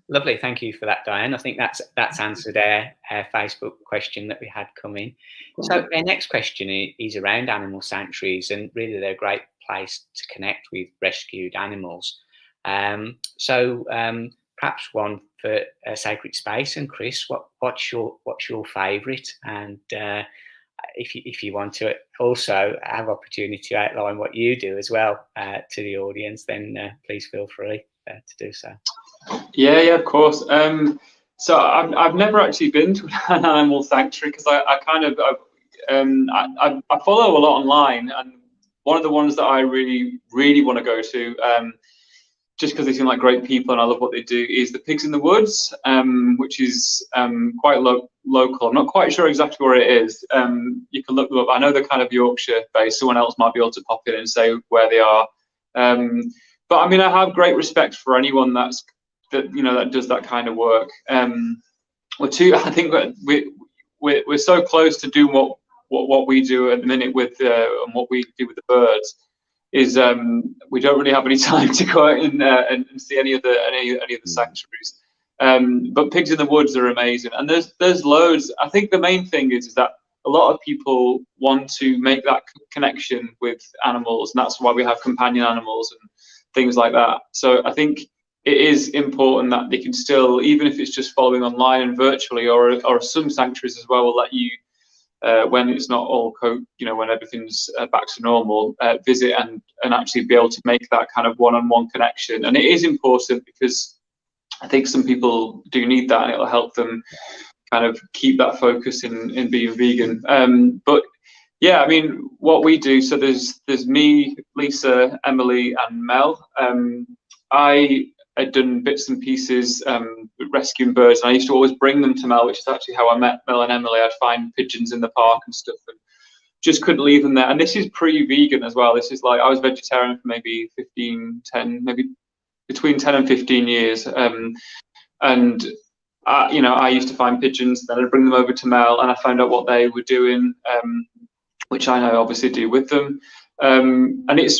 Lovely, thank you for that, Diane. I think that's answered our Facebook question that we had come in. So our next question is around animal sanctuaries, and really they're a great place to connect with rescued animals. So perhaps one for Sacred Space. And Chris, what's your favourite? And if you want to also have opportunity to outline what you do as well to the audience, then please feel free to do so. Yeah, of course. So I've never actually been to an animal sanctuary, because I follow a lot online, and one of the ones that I really want to go to just because they seem like great people and I love what they do, is the Pigs in the Woods, which is quite local. I'm not quite sure exactly where it is. You can look them up. I know they're kind of Yorkshire based. Someone else might be able to pop in and say where they are. But I mean, I have great respect for anyone that does that kind of work. I think we're so close to doing what we do at the minute with and what we do with the birds. Is we don't really have any time to go out and see any of the sanctuaries. But Pigs in the Woods are amazing, and there's loads. I think the main thing is that a lot of people want to make that connection with animals, and that's why we have companion animals and things like that. So I think it is important that they can still, even if it's just following online and virtually, or some sanctuaries as well will let you, when it's not all when everything's back to normal, visit and actually be able to make that kind of one-on-one connection. And it is important because I think some people do need that, and it'll help them kind of keep that focus in being vegan. But yeah, I mean, what we do, so there's me, Lisa, Emily, and Mel. I had done bits and pieces rescuing birds, and I used to always bring them to Mel, which is actually how I met Mel and Emily. I'd find pigeons in the park and stuff, and just couldn't leave them there. And this is pre-vegan as well. This is like, I was vegetarian for maybe between 10 and 15 years. And I used to find pigeons, then I'd bring them over to Mel, and I found out what they were doing, which I now obviously do with them. And it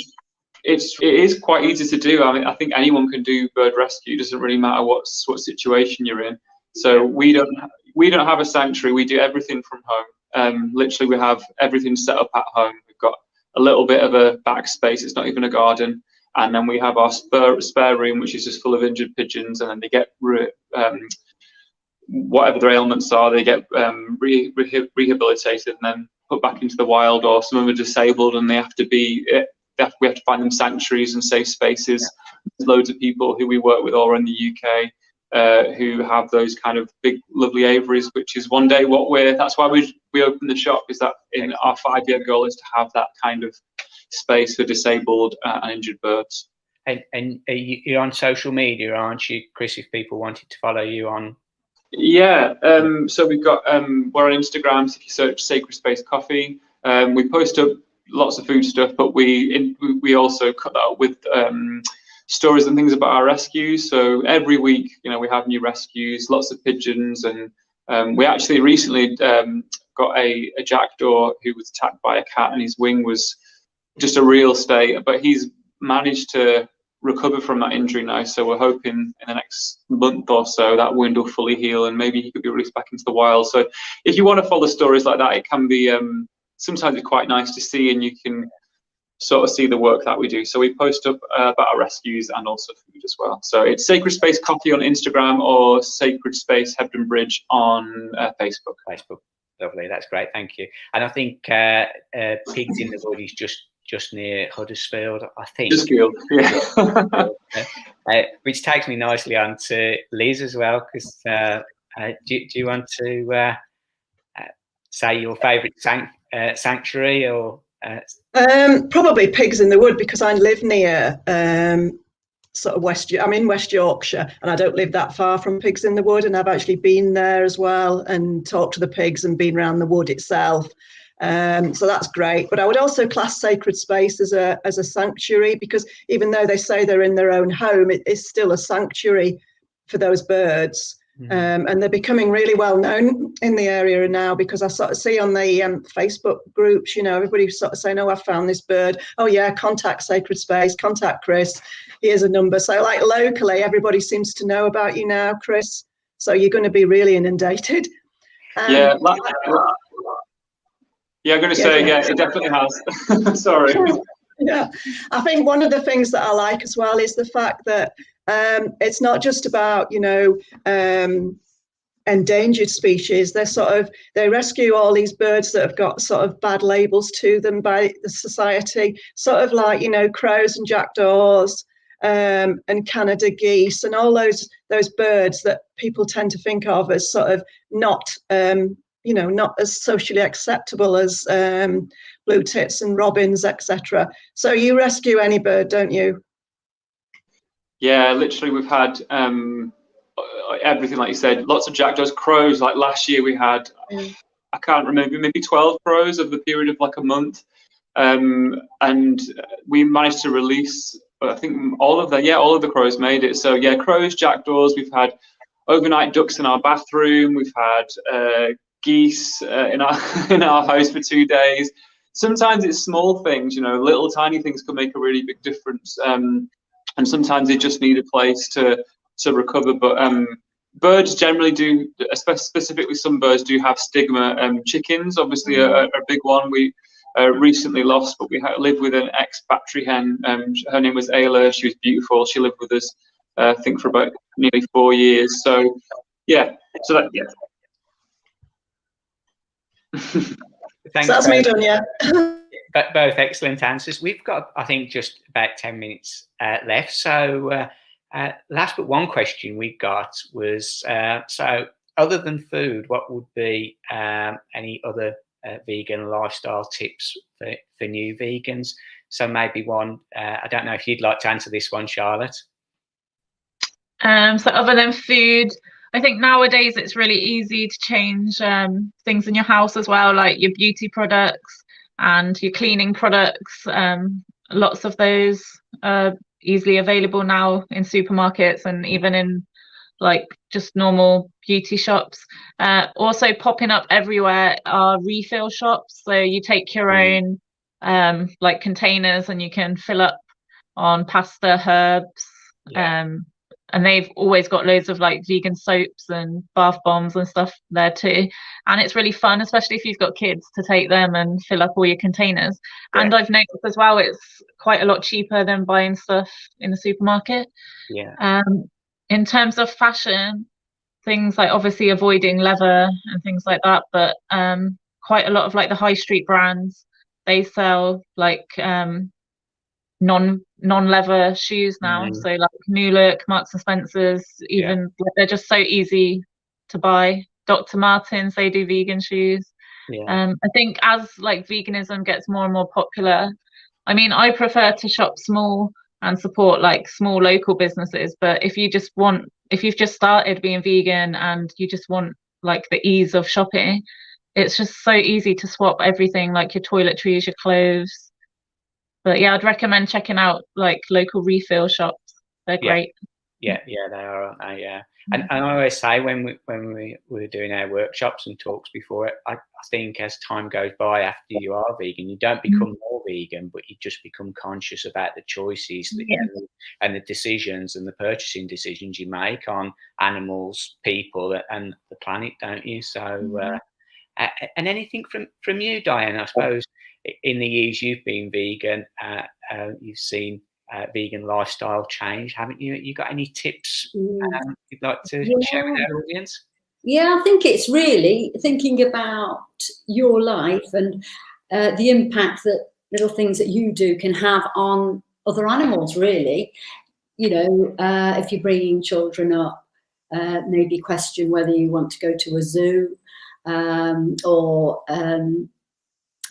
is quite easy to do. I mean, I think anyone can do bird rescue. It doesn't really matter what situation you're in. So we don't have a sanctuary. We do everything from home. Literally, we have everything set up at home. We've got a little bit of a backspace. It's not even a garden. And then we have our spare room, which is just full of injured pigeons. And then they get whatever their ailments are, they get rehabilitated and then put back into the uld, or some of them are disabled and we have to find them sanctuaries and safe spaces. There's loads of people who we work with all around the UK who have those kind of big, lovely aviaries, which is one day that's why we opened the shop, is that in our 5-year goal is to have that kind of space for disabled and injured birds. And you're on social media, aren't you, Chris, if people wanted to follow you on? Yeah, so we've got, we're on Instagram, so if you search Sacred Space Coffee, we post up lots of food stuff, but we also cut that up with stories and things about our rescues. So every week, we have new rescues, lots of pigeons, and we actually recently got a jackdaw who was attacked by a cat, and his wing was just a real state, but he's managed to recover from that injury now. So we're hoping in the next month or so that wound will fully heal, and maybe he could be released back into the wild. So if you want to follow stories like that, it can be sometimes it's quite nice to see, and you can sort of see the work that we do. So we post up about our rescues and also food as well. So it's Sacred Space Coffee on Instagram or Sacred Space Hebden Bridge on Facebook. Lovely, that's great, thank you. And I think Pigs in the Wood is just near Huddersfield, I think. Huddersfield, yeah. Which takes me nicely on to Liz as well, because do you want to say your favourite sanctuary or? Probably Pigs in the Wood, because I live near sort of I'm in West Yorkshire, and I don't live that far from Pigs in the Wood, and I've actually been there as well and talked to the pigs and been around the wood itself. So that's great. But I would also class Sacred Space as a sanctuary, because even though they say they're in their own home, it is still a sanctuary for those birds. And they're becoming really well known in the area now, because I sort of see on the Facebook groups, everybody sort of saying, oh, I found this bird. Oh yeah, contact Sacred Space, contact Chris. Here's a number. So like locally, everybody seems to know about you now, Chris. So you're going to be really inundated. Yeah. Yeah, I'm going to say, yeah, it definitely has. Sorry. Yeah, I think one of the things that I like as well is the fact that it's not just about, endangered species. They rescue all these birds that have got sort of bad labels to them by the society, sort of like, crows and jackdaws and Canada geese and all those birds that people tend to think of as sort of not as socially acceptable as blue tits and robins, etc. So you rescue any bird, don't you? Yeah, literally we've had everything, like you said, lots of jackdaws, crows. Like last year we had, I can't remember, maybe 12 crows over the period of like a month. And we managed to release, I think all of the crows made it. So yeah, crows, jackdaws, we've had overnight ducks in our bathroom, we've had geese in our house for 2 days. Sometimes it's small things, you know, little tiny things can make a really big difference. And sometimes they just need a place to recover. But birds generally do, specifically some birds do have stigma. Chickens, obviously, a big one. We recently lost, but we lived with an ex-factory hen. Her name was Ayla. She was beautiful. She lived with us, I think, for about nearly 4 years. So, yeah. So that, yeah. Thanks. So that's me done, yeah. Both excellent answers. We've got, I think, just about 10 minutes left. So last but one question we got was, so other than food, what would be any other vegan lifestyle tips for new vegans? So maybe one, I don't know if you'd like to answer this one, Charlotte. So other than food, I think nowadays it's really easy to change things in your house as well, like your beauty products and your cleaning products. Lots of those are easily available now in supermarkets and even in like just normal beauty shops. Also popping up everywhere are refill shops. So you take your own like containers and you can fill up on pasta, herbs, and they've always got loads of like vegan soaps and bath bombs and stuff there too. And it's really fun, especially if you've got kids, to take them and fill up all your containers. Yeah. And I've noticed as well, it's quite a lot cheaper than buying stuff in the supermarket. Yeah. In terms of fashion, things like obviously avoiding leather and things like that, but quite a lot of like the high street brands, they sell like non-leather shoes now. So like New Look, Marks and Spencer's, even they're just so easy to buy. Dr. Martens, they do vegan shoes. I think as like veganism gets more and more popular, I mean, I prefer to shop small and support like small local businesses, but if you've just started being vegan and you just want like the ease of shopping, it's just so easy to swap everything, like your toiletries, your clothes. But yeah, I'd recommend checking out like local refill shops. They're great. Yeah, they are, aren't they? Yeah. And I always say when we were doing our workshops and talks before it, I think as time goes by, after you are vegan, you don't become more vegan, but you just become conscious about the choices and the decisions and the purchasing decisions you make on animals, people, and the planet, don't you? So, and anything from you, Diane, I suppose, in the years you've been vegan, you've seen vegan lifestyle change, haven't you? You got any tips you'd like to share with our audience? Yeah, I think it's really thinking about your life and the impact that little things that you do can have on other animals, really. You know, if you're bringing children up, maybe question whether you want to go to a zoo or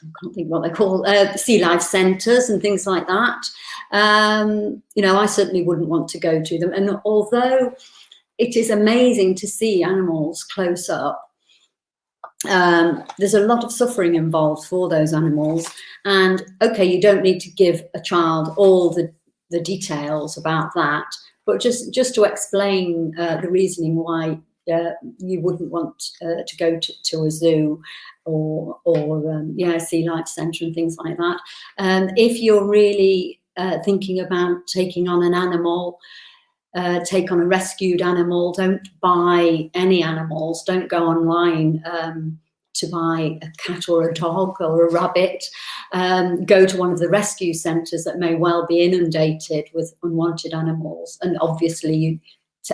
I can't think what they're called, sea life centres and things like that. You know, I certainly wouldn't want to go to them. And although it is amazing to see animals close up, there's a lot of suffering involved for those animals. And okay, you don't need to give a child all the details about that, but just to explain the reasoning why you wouldn't want to go to a zoo or a sea life centre and things like that. If you're really thinking about taking on an animal, take on a rescued animal, don't buy any animals, don't go online to buy a cat or a dog or a rabbit. Go to one of the rescue centres that may well be inundated with unwanted animals, and obviously you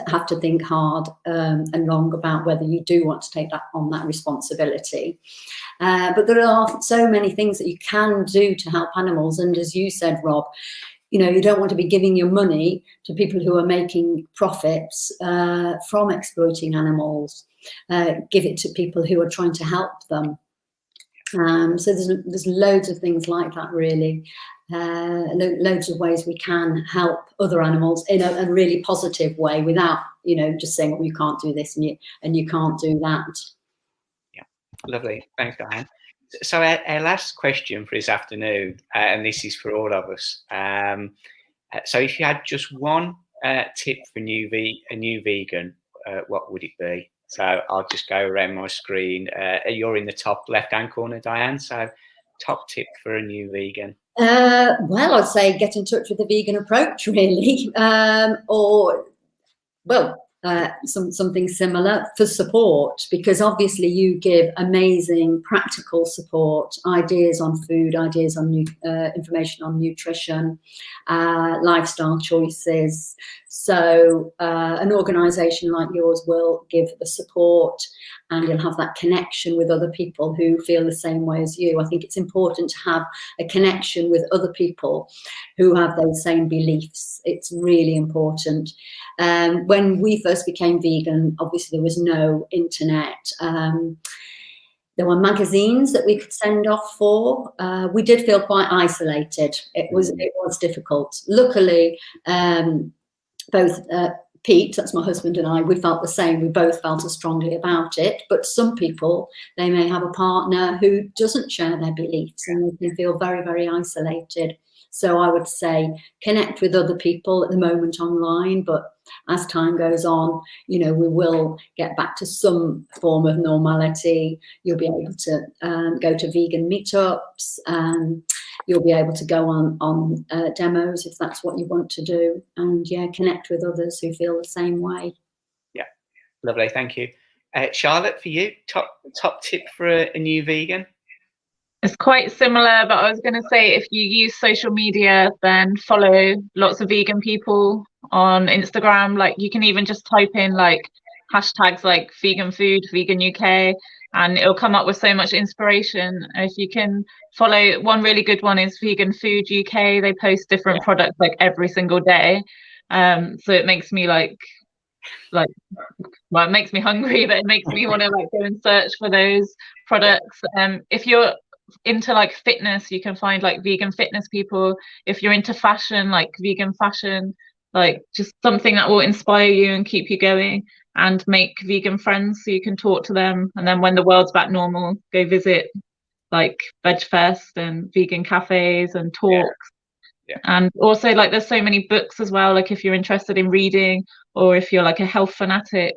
have to think hard and long about whether you do want to take that responsibility. But there are so many things that you can do to help animals, and as you said, Rob, you know, you don't want to be giving your money to people who are making profits from exploiting animals. Give it to people who are trying to help them. So there's loads of things like that, really. Loads of ways we can help other animals in a really positive way, without, you know, just saying, "Oh, you can't do this and you can't do that." Yeah, lovely. Thanks, Diane. So our last question for this afternoon, and this is for all of us. So if you had just one tip for a new vegan, what would it be? So I'll just go around my screen. You're in the top left-hand corner, Diane. So top tip for a new vegan. Well, I'd say get in touch with the Vegan Approach, really, or, well, something similar for support, because obviously you give amazing practical support, ideas on food, ideas on information on nutrition, lifestyle choices. So an organisation like yours will give the support, and you'll have that connection with other people who feel the same way as you. I think it's important to have a connection with other people who have those same beliefs. It's really important. When we first became vegan, obviously there was no internet. There were magazines that we could send off for. We did feel quite isolated. It was difficult. Luckily, both Pete, that's my husband, and I, we felt the same. We both felt as strongly about it. But some people, they may have a partner who doesn't share their beliefs, and they can feel very, very isolated. So I would say connect with other people at the moment online, but as time goes on, you know, we will get back to some form of normality. You'll be able to go to vegan meetups. You'll be able to go on demos if that's what you want to do, and yeah, connect with others who feel the same way. Yeah, lovely, thank you. Charlotte, for you, top tip for a new vegan? It's quite similar, but I was going to say, if you use social media, then follow lots of vegan people on Instagram. Like, you can even just type in like hashtags like vegan food, vegan UK, and it'll come up with so much inspiration. If you can follow, one really good one is Vegan Food UK. They post different products like every single day. So it makes me well, it makes me hungry, but it makes me want to like go and search for those products. If you're into like fitness, you can find like vegan fitness people. If you're into fashion, like vegan fashion, like just something that will inspire you and keep you going, and make vegan friends so you can talk to them. And then when the world's back normal, go visit like Veg Fest and vegan cafes and talks. Yeah. And also, like, there's so many books as well, like if you're interested in reading, or if you're like a health fanatic,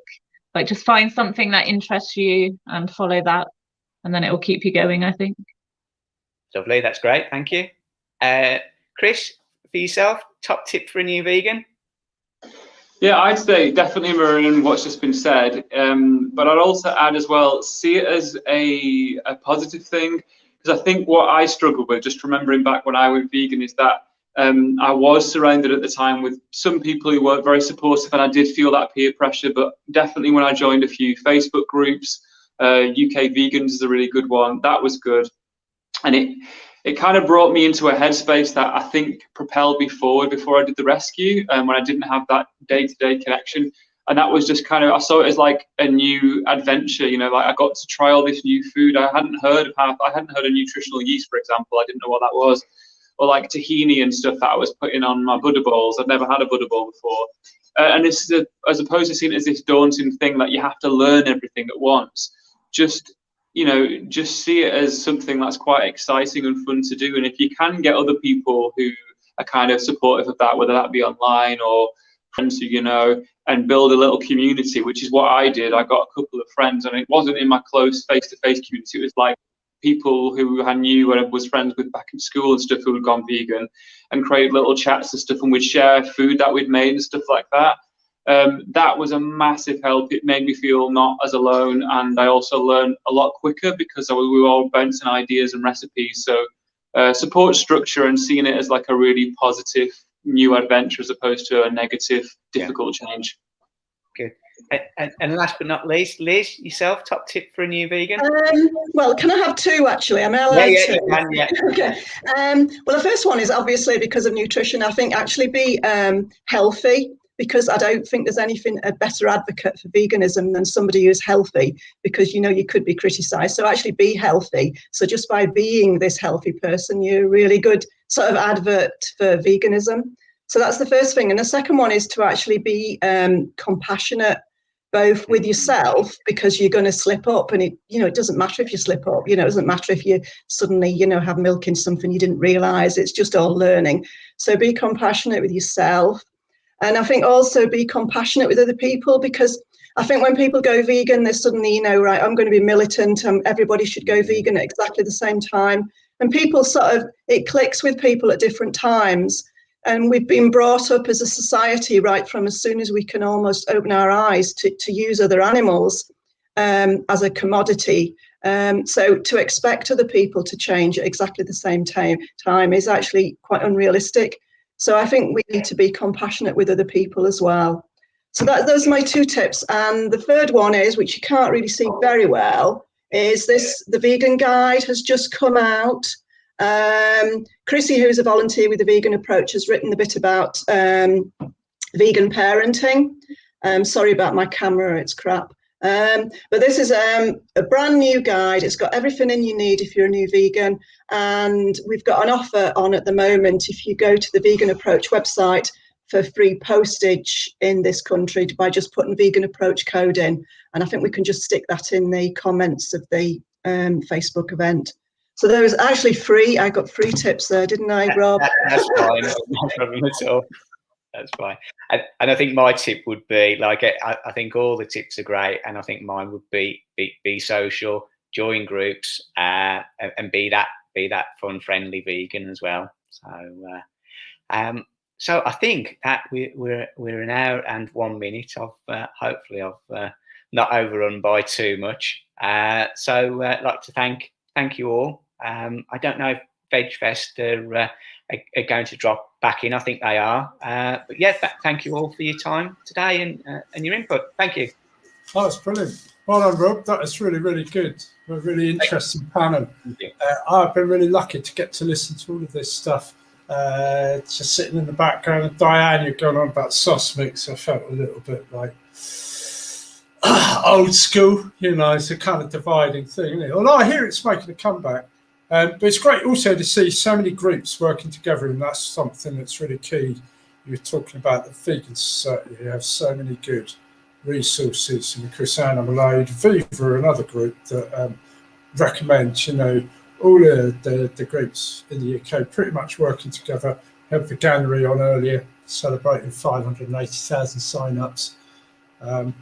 like just find something that interests you and follow that, and then it will keep you going, I think. Lovely, that's great, thank you. Chris, for yourself, top tip for a new vegan? Yeah, I'd say definitely mirroring what's just been said, but I'd also add as well, see it as a positive thing, because I think what I struggled with, just remembering back when I went vegan, is that I was surrounded at the time with some people who weren't very supportive, and I did feel that peer pressure. But definitely when I joined a few Facebook groups, UK Vegans is a really good one, that was good. And it kind of brought me into a headspace that I think propelled me forward before I did the rescue, when I didn't have that day-to-day connection. And that was just kind of, I saw it as like a new adventure, you know, like I got to try all this new food. I hadn't heard of nutritional yeast, for example. I didn't know what that was. Or like tahini and stuff that I was putting on my Buddha bowls. I'd never had a Buddha bowl before. And this is as opposed to seeing it as this daunting thing that you have to learn everything at once, just see it as something that's quite exciting and fun to do. And if you can get other people who are kind of supportive of that, whether that be online or friends who you know, and build a little community, which is what I did. I got a couple of friends, and it wasn't in my close face-to-face community. It was like people who I knew and was friends with back in school and stuff who had gone vegan, and created little chats and stuff, and we'd share food that we'd made and stuff like that. That was a massive help. It made me feel not as alone, and I also learned a lot quicker because we were all bouncing ideas and recipes. So support structure and seeing it as like a really positive new adventure as opposed to a negative, difficult change. Good. And last but not least, Liz, yourself, top tip for a new vegan? Well, can I have two, actually? Am I allowed to? You can, yeah. Okay. Well, the first one is obviously because of nutrition. I think actually be healthy, because I don't think there's anything a better advocate for veganism than somebody who's healthy, because you know you could be criticised. So actually be healthy. So just by being this healthy person, you're a really good sort of advert for veganism. So that's the first thing. And the second one is to actually be compassionate, both with yourself, because you're going to slip up, and it doesn't matter if you slip up, it doesn't matter if you suddenly, have milk in something you didn't realise. It's just all learning. So be compassionate with yourself. And I think also be compassionate with other people, because I think when people go vegan, they're suddenly, right, I'm going to be militant, everybody should go vegan at exactly the same time. And people it clicks with people at different times. And we've been brought up as a society right from as soon as we can almost open our eyes to use other animals as a commodity. So to expect other people to change at exactly the same time is actually quite unrealistic. So I think we need to be compassionate with other people as well. So those are my two tips. And the third one is, which you can't really see very well, is the vegan guide has just come out. Chrissy, who's a volunteer with the Vegan Approach, has written a bit about vegan parenting. Sorry about my camera, it's crap. But this is a brand new guide. It's got everything in you need if you're a new vegan. And we've got an offer on at the moment. If you go to the Vegan Approach website for free postage in this country by just putting Vegan Approach code in. And I think we can just stick that in the comments of the Facebook event. So there was actually free. I got free tips there, didn't I, Rob? That's fine. No problem at all. That's fine. And I think my tip would be, I think all the tips are great, and I think mine would be social, join groups, and be that fun, friendly vegan as well. So I think that we're an hour and 1 minute. Hopefully I've not overrun by too much. So I'd like to thank you all. I don't know if VegFest are going to drop back in. I think they are. But yeah, thank you all for your time today and your input. Thank you. Oh, that's brilliant. Well done, Rob. That is really, really good. A really interesting panel. I've been really lucky to get to listen to all of this stuff. Just sitting in the background, and Diane, you're going on about sauce mix. I felt a little bit like old school, it's a kind of dividing thing, isn't it? Although I hear it's making a comeback. But it's great also to see so many groups working together, and that's something that's really key. You were talking about the Vegan Society. You have so many good resources, and Chris Animal Aid, Viva, another group that recommend, all the groups in the UK pretty much working together. We had Veganuary on earlier, celebrating 580,000 sign-ups. I'm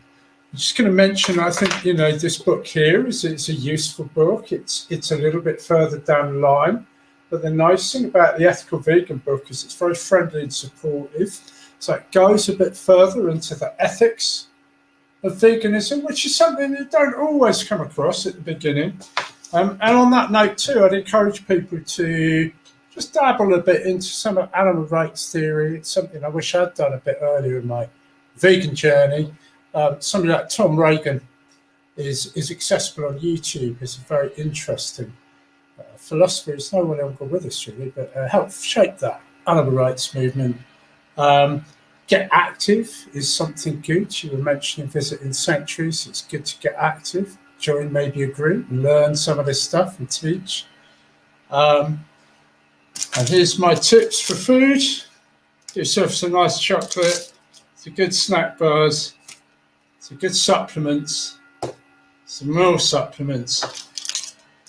just going to mention, I think, this book here it's a useful book. It's a little bit further down the line. But the nice thing about the Ethical Vegan book is it's very friendly and supportive. So it goes a bit further into the ethics of veganism, which is something you don't always come across at the beginning. And on that note, too, I'd encourage people to just dabble a bit into some of animal rights theory. It's something I wish I'd done a bit earlier in my vegan journey. Somebody like Tom Reagan is accessible on YouTube. He's a very interesting philosopher. He's no longer with us, really, but helped shape that animal rights movement. Get active is something good. You were mentioning visiting Sanctuaries. It's good to get active. Join maybe a group and learn some of this stuff and teach. And here's my tips for food. Get yourself some nice chocolate, some good snack bars, some good supplements, some more supplements.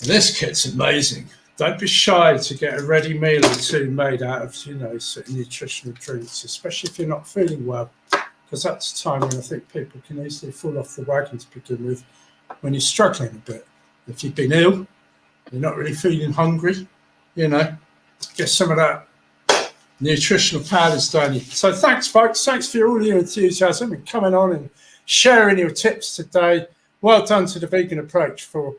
And this kit's amazing. Don't be shy to get a ready meal or two made out of, certain nutritional drinks, especially if you're not feeling well, because that's a time when I think people can easily fall off the wagon to begin with, when you're struggling a bit. If you've been ill, you're not really feeling hungry, get some of that nutritional powders down you. So thanks, folks. Thanks for all your enthusiasm and coming on and sharing your tips today. Well done to the Vegan Approach for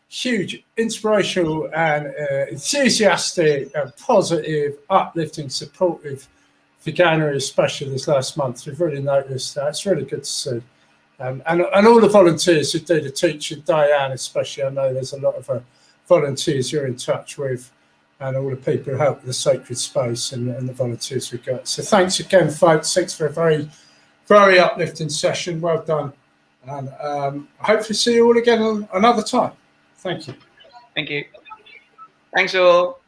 huge, inspirational and enthusiastic and positive, uplifting, supportive Veganuary, especially this last month. We've really noticed that. It's really good to see. And all the volunteers who do the teaching, Diane especially, I know there's a lot of volunteers you're in touch with, and all the people who help with the sacred space and the volunteers we got. So thanks again, folks. Thanks for a very very uplifting session. Well done. And I hope to see you all again another time. Thank you. Thank you. Thanks all.